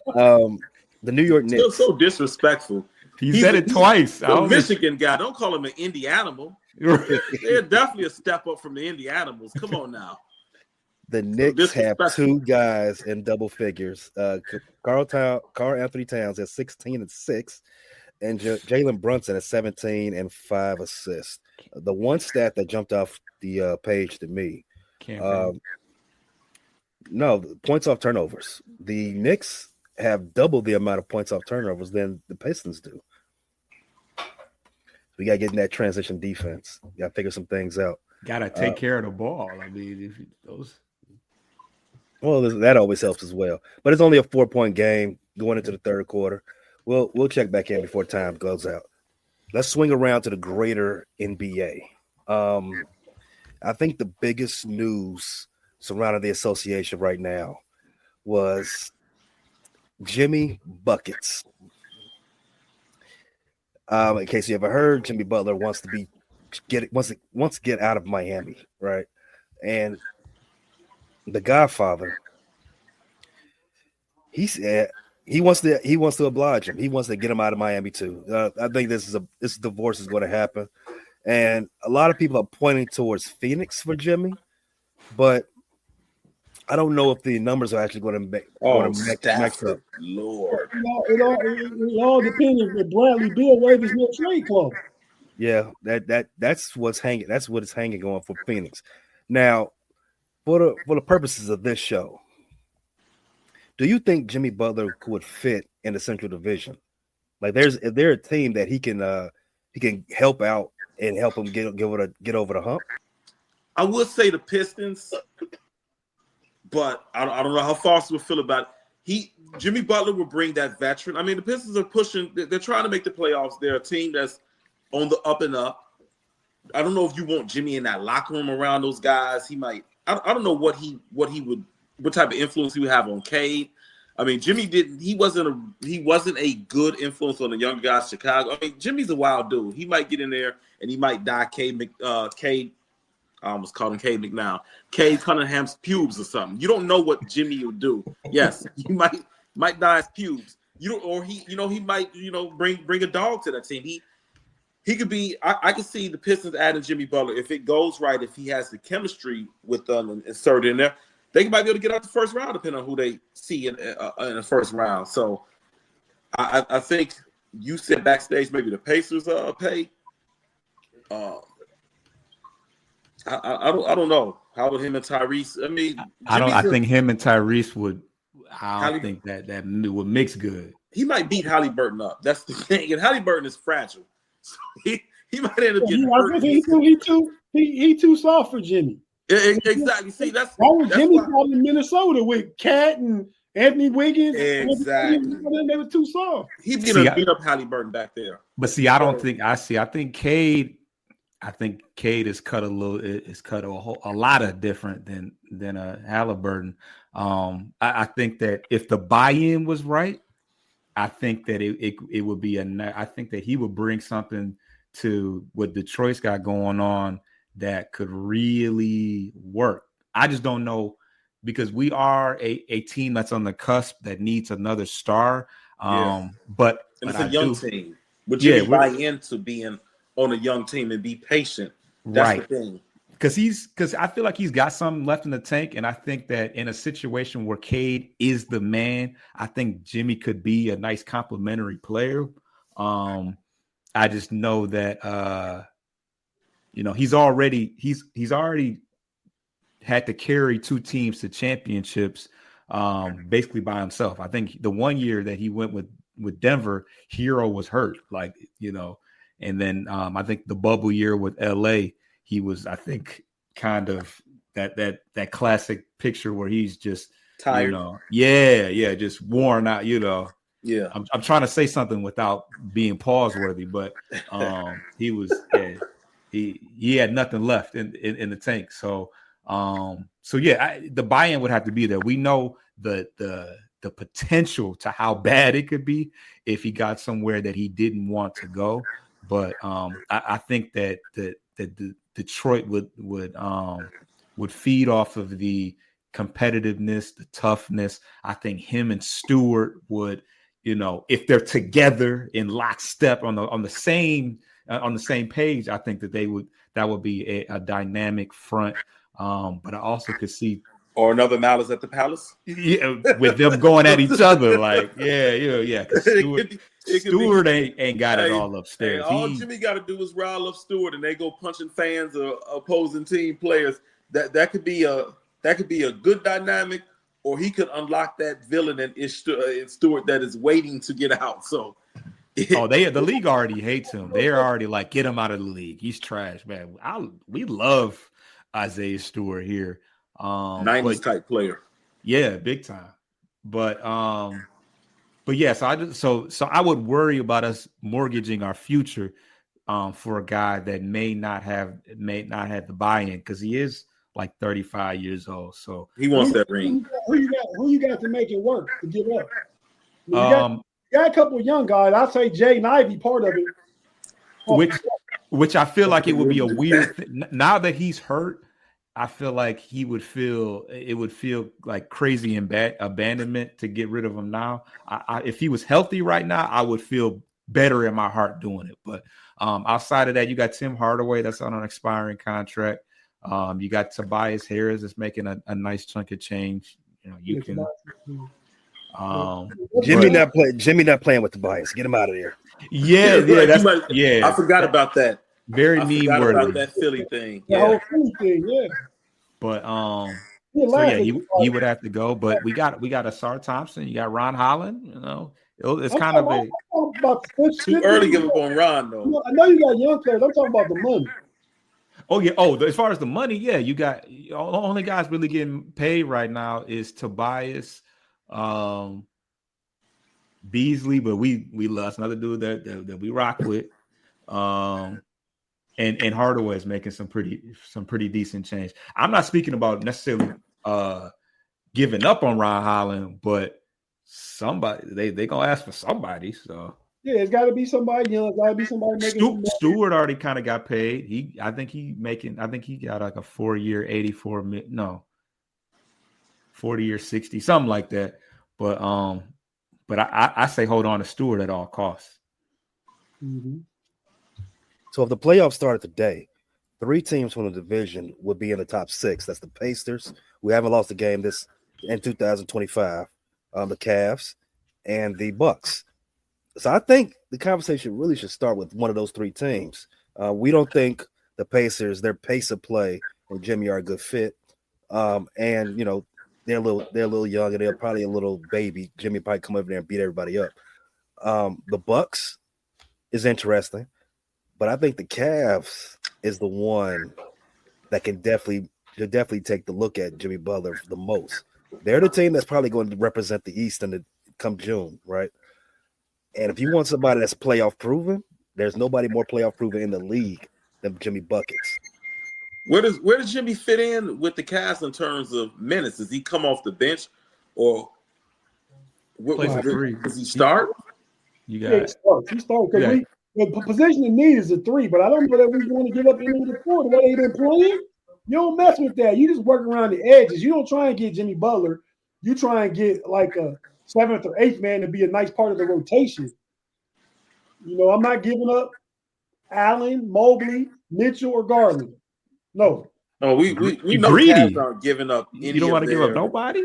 The New York Knicks. Still so disrespectful. He said it twice. The Michigan guy. Don't call him an indie animal. They're definitely a step up from the indie animals. Come on now. The Knicks have 2 guys in double figures. Carl Anthony Towns at 16 and 6, and Jalen Brunson at 17 and 5 assists. The one stat that jumped off the page to me, points off turnovers. The Knicks have double the amount of points off turnovers than the Pistons do. We got to get in that transition defense. Got to figure some things out. Got to take care of the ball. I mean, Well, that always helps as well. But it's only a 4-point game going into the third quarter. We'll check back in before time goes out. Let's swing around to the greater NBA. I think the biggest news surrounding the association right now was Jimmy Buckets. In case you ever heard, Jimmy Butler wants to get out of Miami, right? And the Godfather, he said he wants to oblige him. He wants to get him out of Miami too. I think this divorce is going to happen, and a lot of people are pointing towards Phoenix for Jimmy, but I don't know if the numbers are actually going to make. Match up. Lord, it all depends if Bradley Beal waivers no trade clause. Yeah, that's what's hanging. That's what is hanging on for Phoenix. Now, for the purposes of this show, do you think Jimmy Butler could fit in the Central Division? Like, is there a team that he can help out and help him get over the hump? I would say the Pistons, but I don't know how Foster would feel about it. Jimmy Butler will bring that veteran. I mean, the Pistons are pushing. They're trying to make the playoffs. They're a team that's on the up and up. I don't know if you want Jimmy in that locker room around those guys. He might. I don't know what type of influence he would have on Cade. I mean, Jimmy wasn't a good influence on the younger guys. Chicago. I mean, Jimmy's a wild dude. He might get in there and he might dye Cade. I almost called him Cade McNown. Cade Cunningham's pubes or something. You don't know what Jimmy will do. Yes, he might dye his pubes. He might bring a dog to that team. He could be. I could see the Pistons adding Jimmy Butler if it goes right. If he has the chemistry with them and inserted in there, they might be able to get out the first round, depending on who they see in the first round. So, I think you said backstage maybe the Pacers pay. I don't know. How would him and Tyrese? I mean, I think him and Tyrese would. I don't think that would mix good. He might beat Halliburton up. That's the thing. And Halliburton is fragile. So he might end up getting hurt. He too soft for Jimmy. Exactly. See, Jimmy probably in Minnesota with Cat and Anthony Wiggins, Exactly. They were too soft. He's gonna beat up Halliburton back there. But see, I don't think I think Cade. I think Cade is cut a lot of different than a Halliburton. I think that if the buy-in was right, I think that it would be I think that he would bring something to what Detroit's got going on that could really work. I just don't know, because we are a team that's on the cusp that needs another star. But it's a young team. Would you buy into being on a young team and be patient? That's the thing. Because I feel like he's got something left in the tank, and I think that in a situation where Cade is the man, I think Jimmy could be a nice complementary player. I just know that he's already had to carry two teams to championships basically by himself. I think the one year that he went with Denver, Hero was hurt, and then I think the bubble year with LA, he was, I think, kind of that classic picture where he's just tired. Just worn out. Yeah, I'm trying to say something without being pause worthy, but he was he had nothing left in the tank. So the buy-in would have to be there. We know the potential to how bad it could be if he got somewhere that he didn't want to go. But I think that the Detroit would feed off of the competitiveness, the toughness. I think him and Stewart would, if they're together in lockstep on the same page, I think that would be a dynamic front. But I also could see. Or another Malice at the Palace. Yeah, with them going at each other, Stewart ain't got it all upstairs. All Jimmy got to do is rile up Stewart, and they go punching fans or opposing team players. That could be a good dynamic, or he could unlock that villain in Stewart that is waiting to get out. So, the league already hates him. They're already like, get him out of the league. He's trash, man. We love Isaiah Stewart here. 90s type player. Yeah, big time. But yeah, so I would worry about us mortgaging our future for a guy that may not have the buy-in, because he is like 35 years old. So he wants that ring. Who you got to make it work to give up? You got a couple of young guys. I'd say Jay and Ivy part of it. Which I feel like it would be a weird thing. Now that he's hurt, I feel like it would feel like crazy abandonment to get rid of him now. If he was healthy right now, I would feel better in my heart doing it. But outside of that, you got Tim Hardaway that's on an expiring contract. You got Tobias Harris that's making a nice chunk of change. You can. Jimmy not playing with Tobias. Get him out of there. Yeah. I forgot about that. Very meme worthy. About that Philly thing. The whole Philly thing, yeah. But he would have to go. But we got Asar Thompson. You got Ron Holland. It's kind of too early to give up on Ron though. I know you got young players. I'm talking about the money. Oh yeah. As far as the money, yeah, you got the only guys really getting paid right now is Tobias, Beasley, but we lost another dude that we rock with. And Hardaway is making some pretty decent change. I'm not speaking about necessarily giving up on Ron Holland, but somebody they gonna ask for somebody. So yeah, it's got to be somebody young. It's got to be somebody making. Stewart already kind of got paid. I think he got like a 4-year 40-year 60, something like that. But I say hold on to Stewart at all costs. Mm-hmm. So if the playoffs started today, 3 teams from the division would be in the top 6. That's the Pacers. We haven't lost a game this in 2025. The Cavs and the Bucks. So I think the conversation really should start with one of those 3 teams. We don't think the Pacers, their pace of play and Jimmy are a good fit. And they're a little young and they're probably a little baby. Jimmy probably come over there and beat everybody up. The Bucks is interesting. But I think the Cavs is the one that can definitely take the look at Jimmy Butler the most. They're the team that's probably going to represent the East come June, right? And if you want somebody that's playoff proven, there's nobody more playoff proven in the league than Jimmy Buckets. Where does Jimmy fit in with the Cavs in terms of minutes? Does he come off the bench, or does he start? You Yeah, got he starts. He starts because the position in need is a 3, but I don't know that we want to give up any of the 4 the way they've been playing. You don't mess with that. You just work around the edges. You don't try and get Jimmy Butler. You try and get like a 7th or 8th man to be a nice part of the rotation. You know, I'm not giving up Allen, Mobley, Mitchell, or Garland. No. Oh, we know the Cavs aren't giving up any. You don't want to give up nobody?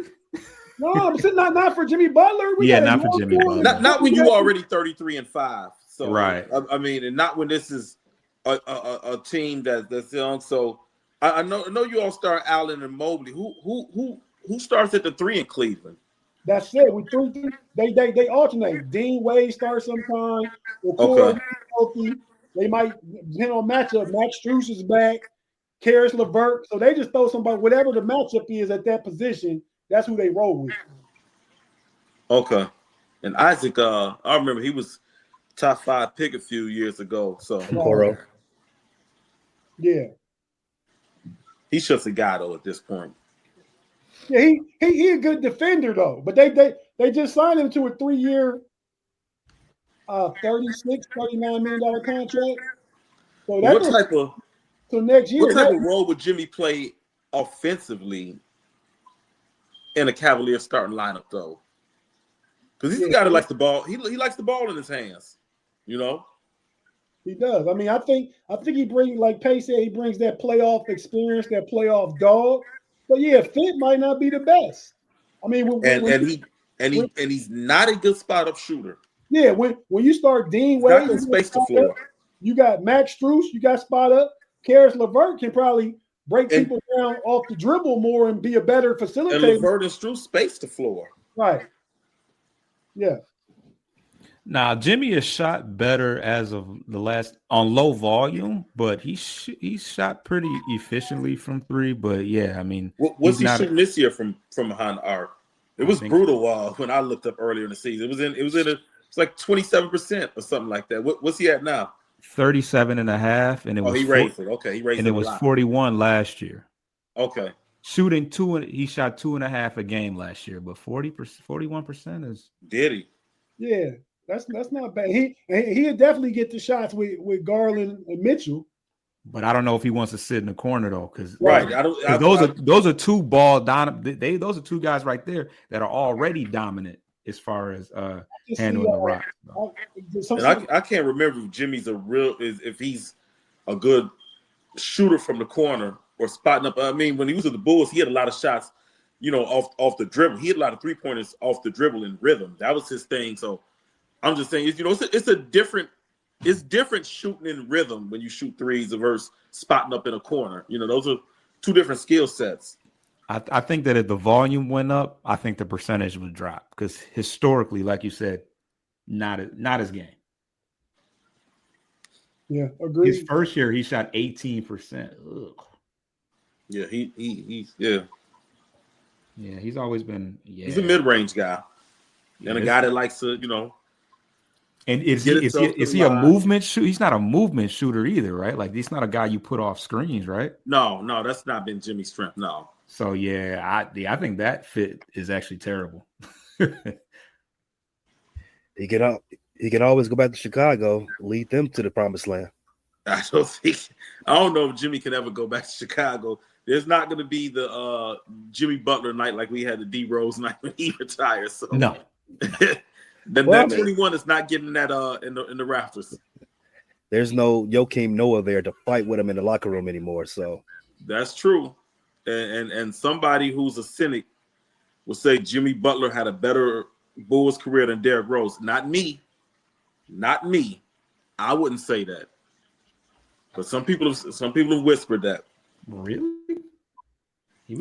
No, but not for Jimmy Butler. Not for Jimmy Butler. Not when you already 33-5. So right. I mean, and not when this is a team that's young. So I know you all start Allen and Mobley. Who starts at the 3 in Cleveland? That's it. With 3, they alternate. Dean Wade starts sometime. Okay. Healthy. They might depend on matchup. Max Strus is back. Karis LeVert. So they just throw somebody, whatever the matchup is at that position, that's who they roll with. Okay. And Isaac, I remember he was top 5 pick a few years ago. So yeah. He's just a guy though at this point. Yeah, he a good defender though. But they just signed him to a 3-year $39 million contract. So that's so next year. What type of role would Jimmy play offensively in a Cavaliers starting lineup though? Because he's a guy that likes the ball. He likes the ball in his hands, you know. He does. I mean, I think he brings, like Pay said, he brings that playoff experience, that playoff dog. But yeah, fit might not be the best. I mean, he's not a good spot up shooter. Yeah, when you start Dean Wade, you space the floor. You got Max Strus, you got spot up. Karis LeVert can probably break people down off the dribble more and be a better facilitator. And LeVert and Strus space the floor. Right. Yeah. Now, Jimmy has shot better as of the last on low volume, but he shot pretty efficiently from 3. But yeah, I mean, what's he shooting this year from behind the arc? It was brutal when I looked up earlier in the season. It's like 27% or something like that. What's he at now? 37.5, and it was he raised it. Okay, he raised it. And it was 41 last year. Okay. Shooting 2, he shot 2.5 a game last year, but 41% is. Did he? Yeah, that's not bad. He'll definitely get the shots with Garland and Mitchell. But I don't know if he wants to sit in the corner though, because those are 2 ball dominant. Those are 2 guys right there that are already dominant as far as handling the rock. And I can't remember if Jimmy's if he's a good shooter from the corner or spotting up. I mean, when he was with the Bulls, he had a lot of shots, you know, off the dribble. He had a lot of 3-pointers off the dribble in rhythm. That was his thing. So I'm just saying, it's different shooting in rhythm when you shoot 3s versus spotting up in a corner. You know, those are 2 different skill sets. I think that if the volume went up, I think the percentage would drop because historically, like you said, not his game. Yeah, agreed. His first year, he shot 18%. Ugh. Yeah, he's he's always been. Yeah, he's a mid-range guy and a guy that likes to, you know. And is he a movement shooter? He's not a movement shooter either, right? Like he's not a guy you put off screens, right? No, that's not been Jimmy's strength. No. So yeah, I think that fit is actually terrible. He can always go back to Chicago, lead them to the promised land. I don't know if Jimmy can ever go back to Chicago. There's not going to be the Jimmy Butler night like we had the D Rose night when he retired. So no. That 21 is not getting that in the rafters. There's no Joakim Noah there to fight with him in the locker room anymore. So that's true. And somebody who's a cynic will say Jimmy Butler had a better Bulls career than Derrick Rose. Not me. I wouldn't say that. But some people have whispered that. Really?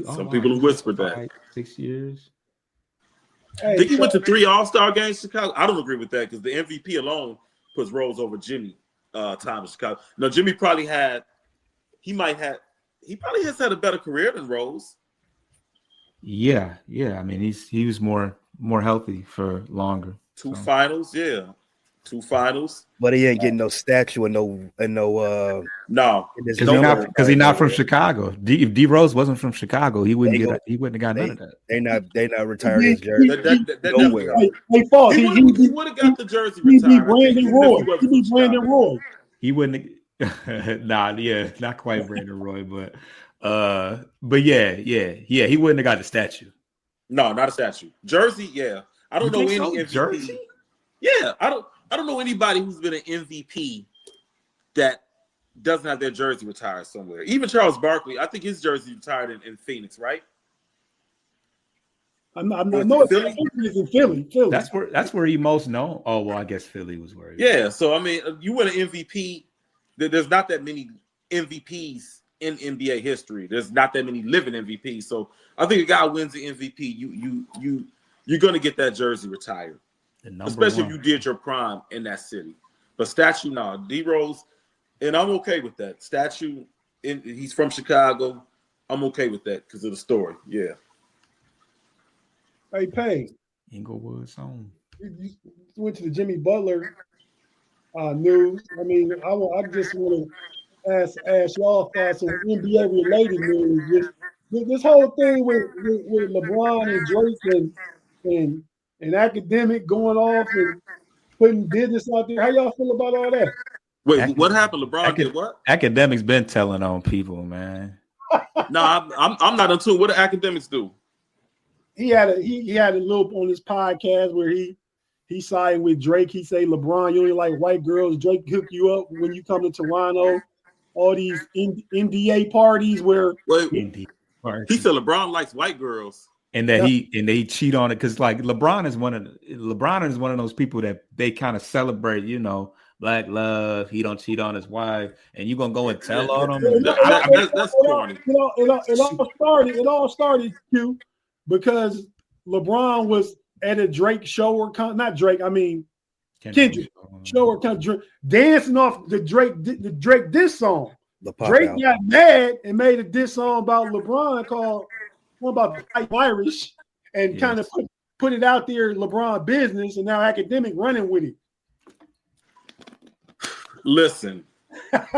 Some people have whispered that. 6 years. I think he went to 3 All-Star games in Chicago. I don't agree with that because the MVP alone puts Rose over Jimmy time in Chicago. No, Jimmy probably has had a better career than Rose. Yeah. I mean, he was more healthy for longer. Two finals, yeah. 2 finals. But he ain't getting no statue and no No, because he's not from Chicago. If D Rose wasn't from Chicago, he wouldn't have got none of that. They not retiring his jersey nowhere. Hey, Falls, he would have got the jersey retired. Brandon Roy. He be Brandon Roy. He wouldn't. Not quite Brandon Roy, but yeah, he wouldn't have got the statue. No, not a statue. Jersey, yeah. I don't know any MVP. Jersey? Yeah, I don't know anybody who's been an MVP that doesn't have their jersey retired somewhere. Even Charles Barkley, I think his jersey retired in Phoenix, right? I'm not knowing Philly. In Philly. That's where he most known. Oh well, I guess Philly was where. Yeah, so I mean, you win an MVP. There's not that many MVPs in NBA history. There's not that many living MVPs. So I think a guy wins the MVP, you're gonna get that jersey retired, especially if you did your prime in that city. But statue, no, D Rose, and I'm okay with that. Statue, he's from Chicago. I'm okay with that because of the story. Yeah. Hey, Payne. Inglewood's home. You went to the Jimmy Butler news. I mean, I just want to ask y'all thoughts on NBA related news. This whole thing with LeBron and Drake and academic going off and putting business out there. How y'all feel about all that? Wait, what happened? LeBron did what? Academics been telling on people, man. No, I'm not into it. What do academics do? He had a little on his podcast where he siding with Drake. He say, LeBron, you only like white girls. Drake hook you up when you come to Toronto. All these NDA parties where he said LeBron likes white girls. And that he cheat on it because like LeBron is one of those people that they kind of celebrate, black love. He don't cheat on his wife, and you gonna go and tell on him. That's corny. It all started Q, because LeBron was at a Drake show or not Drake. I mean Kendrick show or dancing off the Drake diss song. Drake got mad and made a diss song about LeBron called about Irish and kind of put it out there, LeBron business, and now academic running with it. Listen,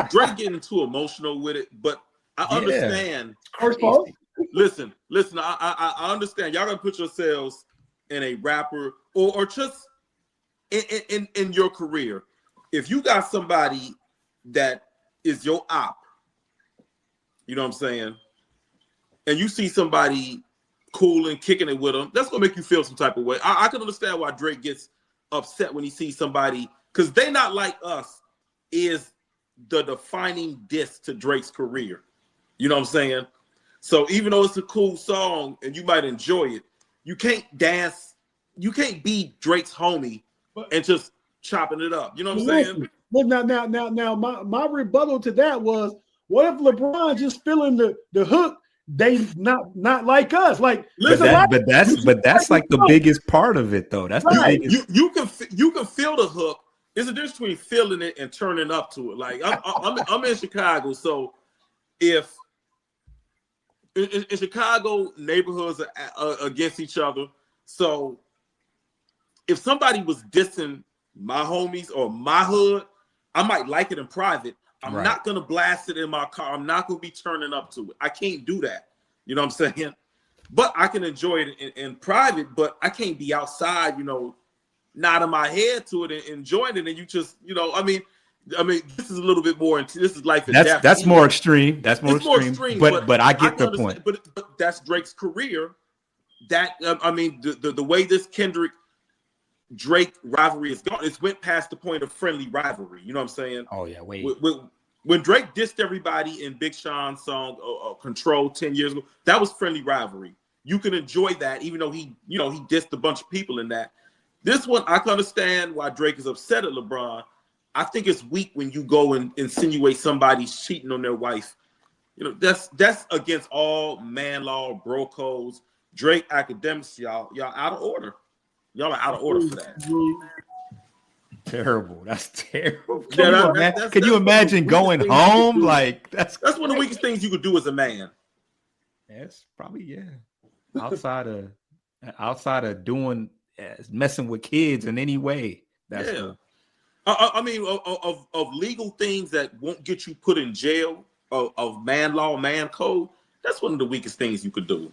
Drake getting too emotional with it, but I understand. Listen, I understand. Y'all gotta put yourselves in a rapper or just in your career. If you got somebody that is your op, you know what I'm saying, and you see somebody cool and kicking it with them, that's gonna make you feel some type of way. I can understand why Drake gets upset when he sees somebody, because They Not Like Us is the defining diss to Drake's career. You know what I'm saying? So even though it's a cool song and you might enjoy it, you can't dance, you can't be Drake's homie and just chopping it up. You know what I'm saying? Well, now, my rebuttal to that was, what if LeBron just feeling the hook? They not like us. Like, but that's like the biggest part of it, though. That's the biggest. You can feel the hook. There's a difference between feeling it and turning up to it. Like I'm in Chicago, so if in Chicago, neighborhoods are against each other. So if somebody was dissing my homies or my hood, I might like it in private. I'm not going to blast it in my car. I'm not going to be turning up to it. I can't do that. You know what I'm saying? But I can enjoy it in private, but I can't be outside, nodding my head to it and enjoying it. And you just, I mean, this is a little bit more. This is life and death. That's more extreme. That's more extreme. But I get the point. But that's Drake's career. That the way this Kendrick Drake rivalry is gone, it's went past the point of friendly rivalry. You know what I'm saying? Oh yeah, wait. When Drake dissed everybody in Big Sean's song "Control" 10 years ago, that was friendly rivalry. You can enjoy that, even though he dissed a bunch of people in that. This one, I can understand why Drake is upset at LeBron. I think it's weak when you go and insinuate somebody's cheating on their wife. That's against all man law, bro codes. Drake, academics, y'all out of order. Y'all are out of order for that. Terrible. That's terrible. Can you imagine going home? Like that's one of the weakest things you could do as a man. Yes, probably, yeah. outside of doing messing with kids in any way. That's I mean, of legal things that won't get you put in jail, of man law, man code. That's one of the weakest things you could do.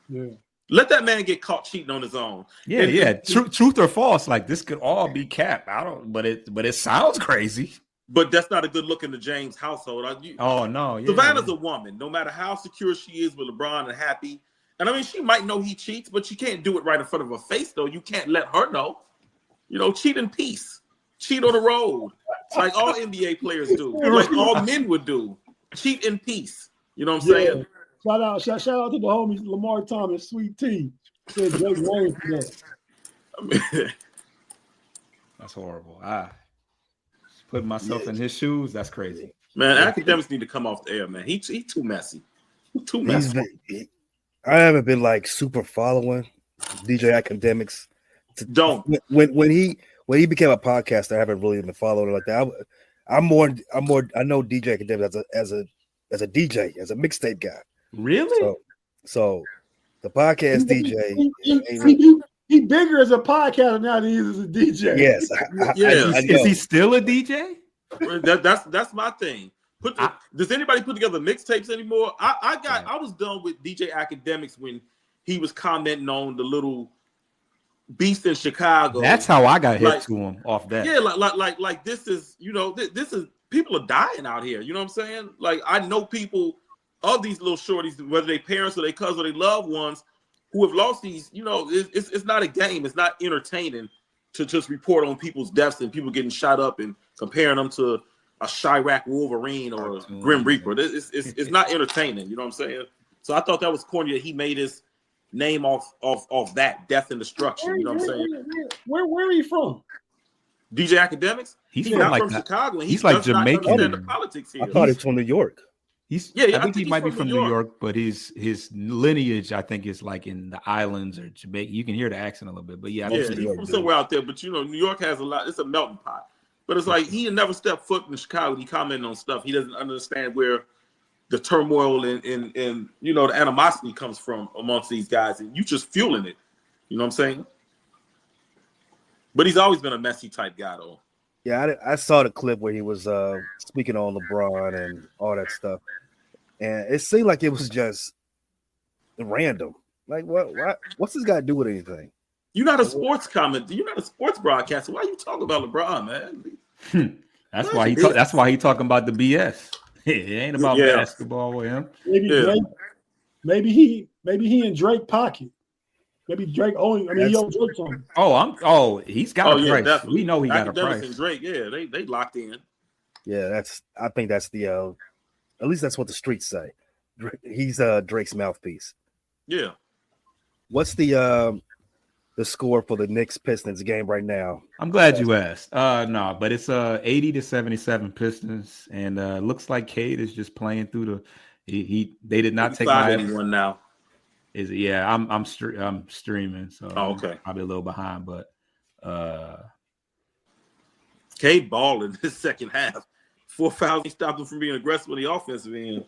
Yeah. Let that man get caught cheating on his own. Yeah. Truth or false? Like this could all be cap. But it sounds crazy. But that's not a good look in the James household. Oh no, yeah. Savannah's a woman. No matter how secure she is with LeBron and happy, and I mean, she might know he cheats, but she can't do it right in front of her face. Though you can't let her know. Cheat in peace. Cheat on the road, like all NBA players do, like all men would do. Cheat in peace. You know what I'm saying? Shout out to the homies Lamar Thomas, Sweet Tea. Said Drake Wayne for that. That's horrible. Putting myself in his shoes, that's crazy. Man, academics need to come off the air, man. He too messy. Too messy. I haven't been like super following DJ Academics. Don't. When he became a podcaster, I haven't really been following it like that. I'm more. I know DJ Academics as a DJ, as a mixtape guy. Really? So the podcast DJ. He bigger as a podcaster now than he is as a DJ. Yes. Is he still a DJ? That's my thing. Does anybody put together mixtapes anymore? I was done with DJ Academics when he was commenting on the little beast in Chicago. That's how I got hit to him off that. Yeah, like this is, this is, people are dying out here. You know what I'm saying? Like, I know people of these little shorties, whether they parents or they cousins or they loved ones, who have lost these. It's not a game. It's not entertaining to just report on people's deaths and people getting shot up and comparing them to a Chirac Wolverine or a Grim Reaper. It's not entertaining. You know what I'm saying? So I thought that was corny that he made his name off that death and destruction. You know what I'm saying? Where are you from? DJ Academics. He's not from Chicago. And he's like Jamaican. The politics here. I thought he's from New York. I think he might be from New York, but his lineage, I think, is like in the islands or Jamaica. You can hear the accent a little bit, but he's from somewhere out there. But New York has a lot. It's a melting pot. But it's like he had never stepped foot in Chicago. He commented on stuff. He doesn't understand where the turmoil and the animosity comes from amongst these guys, and you just fueling it. You know what I'm saying? But he's always been a messy type guy, though. Yeah, I saw the clip where he was speaking on LeBron and all that stuff, and it seemed like it was just random. Like, what's this got to do with anything? You're not a sports commentator. You're not a sports broadcaster. Why are you talking about LeBron, man? That's why he talking about the BS. It ain't about basketball with him. Maybe he in Drake pocket. Maybe Drake owns. he owns Drake something. He's got a price. Definitely. We know he got a price. And Drake, they locked in. Yeah, I think that's the at least that's what the streets say. He's Drake's mouthpiece. Yeah. What's the score for the Knicks Pistons game right now? I'm glad you asked. But it's 80-77 Pistons, and looks like Cade is just playing through the. They did not take my 5-81 now. Is it? Yeah, I'm streaming, so okay. I'm probably a little behind, but Cade balled in this second half. 4 fouls. He stopped him from being aggressive on the offensive end.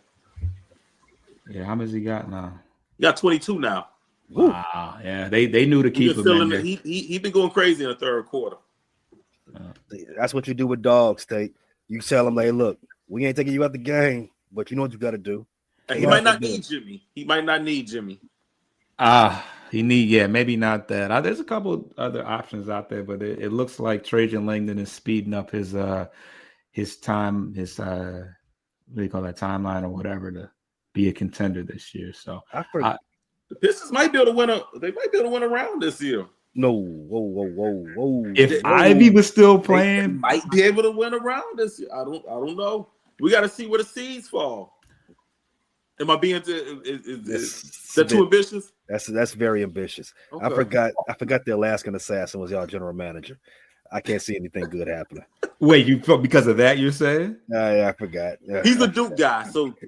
Yeah, how much he got now? He got 22 now. Wow. Yeah, they knew to keep him. He been going crazy in the third quarter. That's what you do with dogs, Tate. You tell them, hey, look, we ain't taking you out the game, but you know what you got to do. He might not need Jimmy. Maybe not that. There's a couple other options out there, but it looks like Trajan Langdon is speeding up his time, what do you call that, timeline or whatever, to be a contender this year. So the Pistons might be able to win a round this year. No, whoa. If Ivy was still playing, they might be able to win a round this year. I don't know. We got to see where the seeds fall. Am I being is that too ambitious? That's very ambitious. Okay. I forgot the Alaskan Assassin was y'all general manager. I can't see anything good happening. Wait, because of that you're saying? Yeah, I forgot. Yeah. He's a Duke guy, so okay.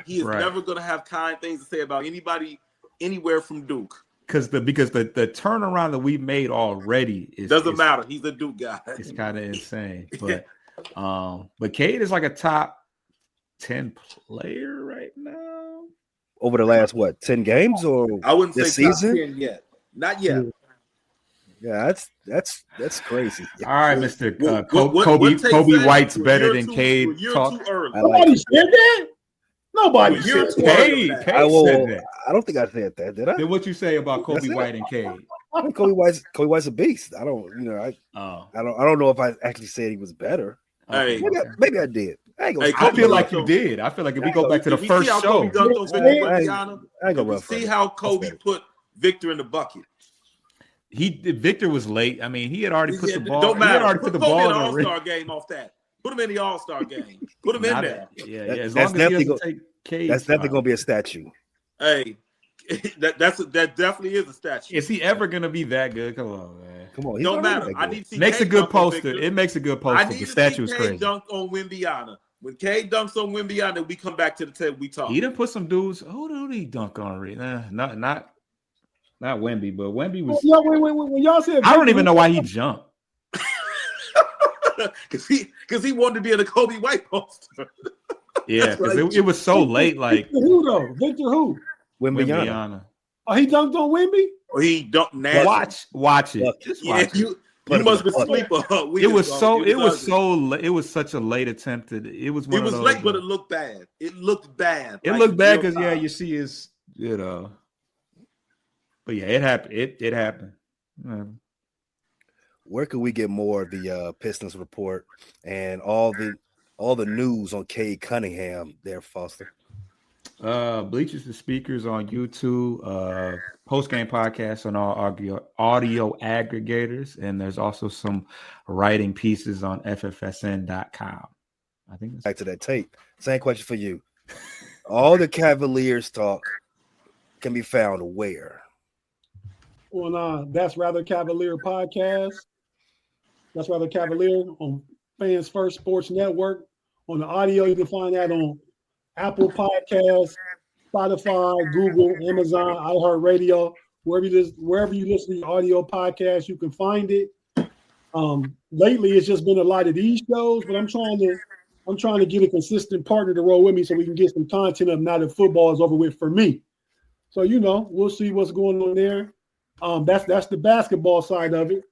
He is never going to have kind things to say about anybody anywhere from Duke. Because the turnaround that we made already doesn't matter. He's a Duke guy. It's kind of insane, but Cade is like a top 10 player right now. over the last 10 games or I wouldn't this say top season? 10 yet. Not yet. Yeah, that's crazy. All right, Mr. What Tate Kobe said White's was better a than year Cade. too early. I like Nobody said that. Nobody Well, said you're that. too early Cade on that. said that. I don't think I said that, did I? Then what you say about Kobe That's it. White and Cade? I think Kobe White's a beast. I don't know if I actually said he was better. Hey, Maybe I did. I ain't gonna. Hey, I Kobe feel dunked like you on- did. I feel like if we go back to the Did we first see how show, Kobe dunked on Victor I ain't Wembanyama? gonna Did we run from see it. how Kobe put Victor in the bucket? Victor was late. I mean, he had already put the ball. Don't He had matter. already Put put the Kobe in ball the in the ring. All-Star game off that. Put him in the All-Star game. Put him in there. Yeah. As That's long as he definitely doesn't take Cade. That's definitely gonna be a statue. Hey, that definitely is a statue. Is he ever gonna be that good? Come on, man. Come on, he's Don't already matter. that I good. need to see Makes a Cade good dunk on poster. Victor. It makes a good I poster. need The to see statue is Cade crazy. dunk on Wembanyama. When Cade dunks on Wembanyama, we come back to the table. We talk. He done put some dudes. Who did he dunk on? Not Wemby, but Wemby was. Yeah, when y'all said I don't even know why he jumped. Because he wanted to be in a Kobe White poster. Yeah, because it was so late. Like Victor who though? Victor who? Wembanyama. Wembanyama. Oh, he dunked on Wemby? Or he dunked nasty. Watch it. Look, Just Yeah, watch it. you Put him must in be the sleeper. It was such a late attempted. It was one It was of those. late, but it looked bad. It looked bad. It like looked bad real because time. you see his, But yeah, it happened. It happened. Where could we get more of the Pistons report and all the news on Cade Cunningham there, Foster? Bleachers to Speakers on YouTube, post-game podcast on all audio aggregators, and there's also some writing pieces on ffsn.com. I think that's Back to that tape. Same question for you. All the Cavaliers talk can be found where? On That's Rather Cavalier podcast. That's Rather Cavalier on Fans First Sports Network. On the audio, you can find that on Apple Podcasts, Spotify, Google, Amazon, iHeartRadio, wherever you listen to audio podcasts, you can find it. Lately, it's just been a lot of these shows, but I'm trying to get a consistent partner to roll with me so we can get some content up now that football is over with for me. So we'll see what's going on there. That's the basketball side of it.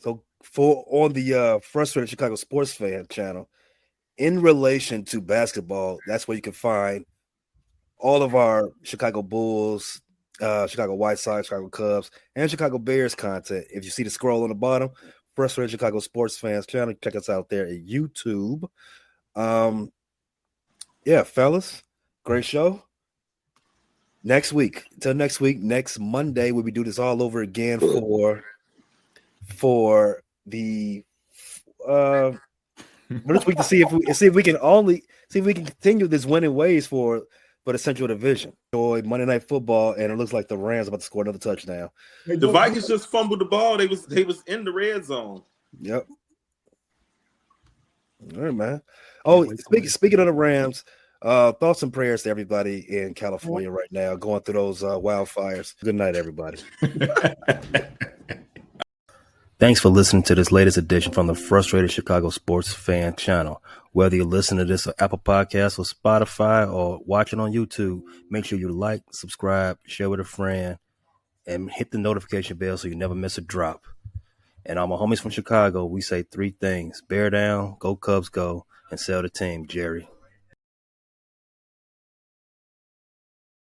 So on the Frustrated Chicago Sports Fan channel, in relation to basketball, that's where you can find all of our Chicago Bulls, Chicago White Sox, Chicago Cubs, and Chicago Bears content. If you see the scroll on the bottom, Frustrated Chicago Sports Fans channel, check us out there at YouTube. Yeah, fellas, great show. Next week, next Monday, we'll be doing this all over again for the this week to see if we can continue this winning ways for the Central Division. Enjoy Monday Night Football, and it looks like the Rams are about to score another touchdown. The Vikings just fumbled the ball. They was in the red zone. Yep. All right, man. Oh, speaking of the Rams, thoughts and prayers to everybody in California right now going through those wildfires. Good night, everybody. Thanks for listening to this latest edition from the Frustrated Chicago Sports Fan channel. Whether you listen to this on Apple Podcasts or Spotify or watch it on YouTube, make sure you like, subscribe, share with a friend, and hit the notification bell so you never miss a drop. And all my homies from Chicago, we say three things: bear down, go Cubs go, and sell the team, Jerry.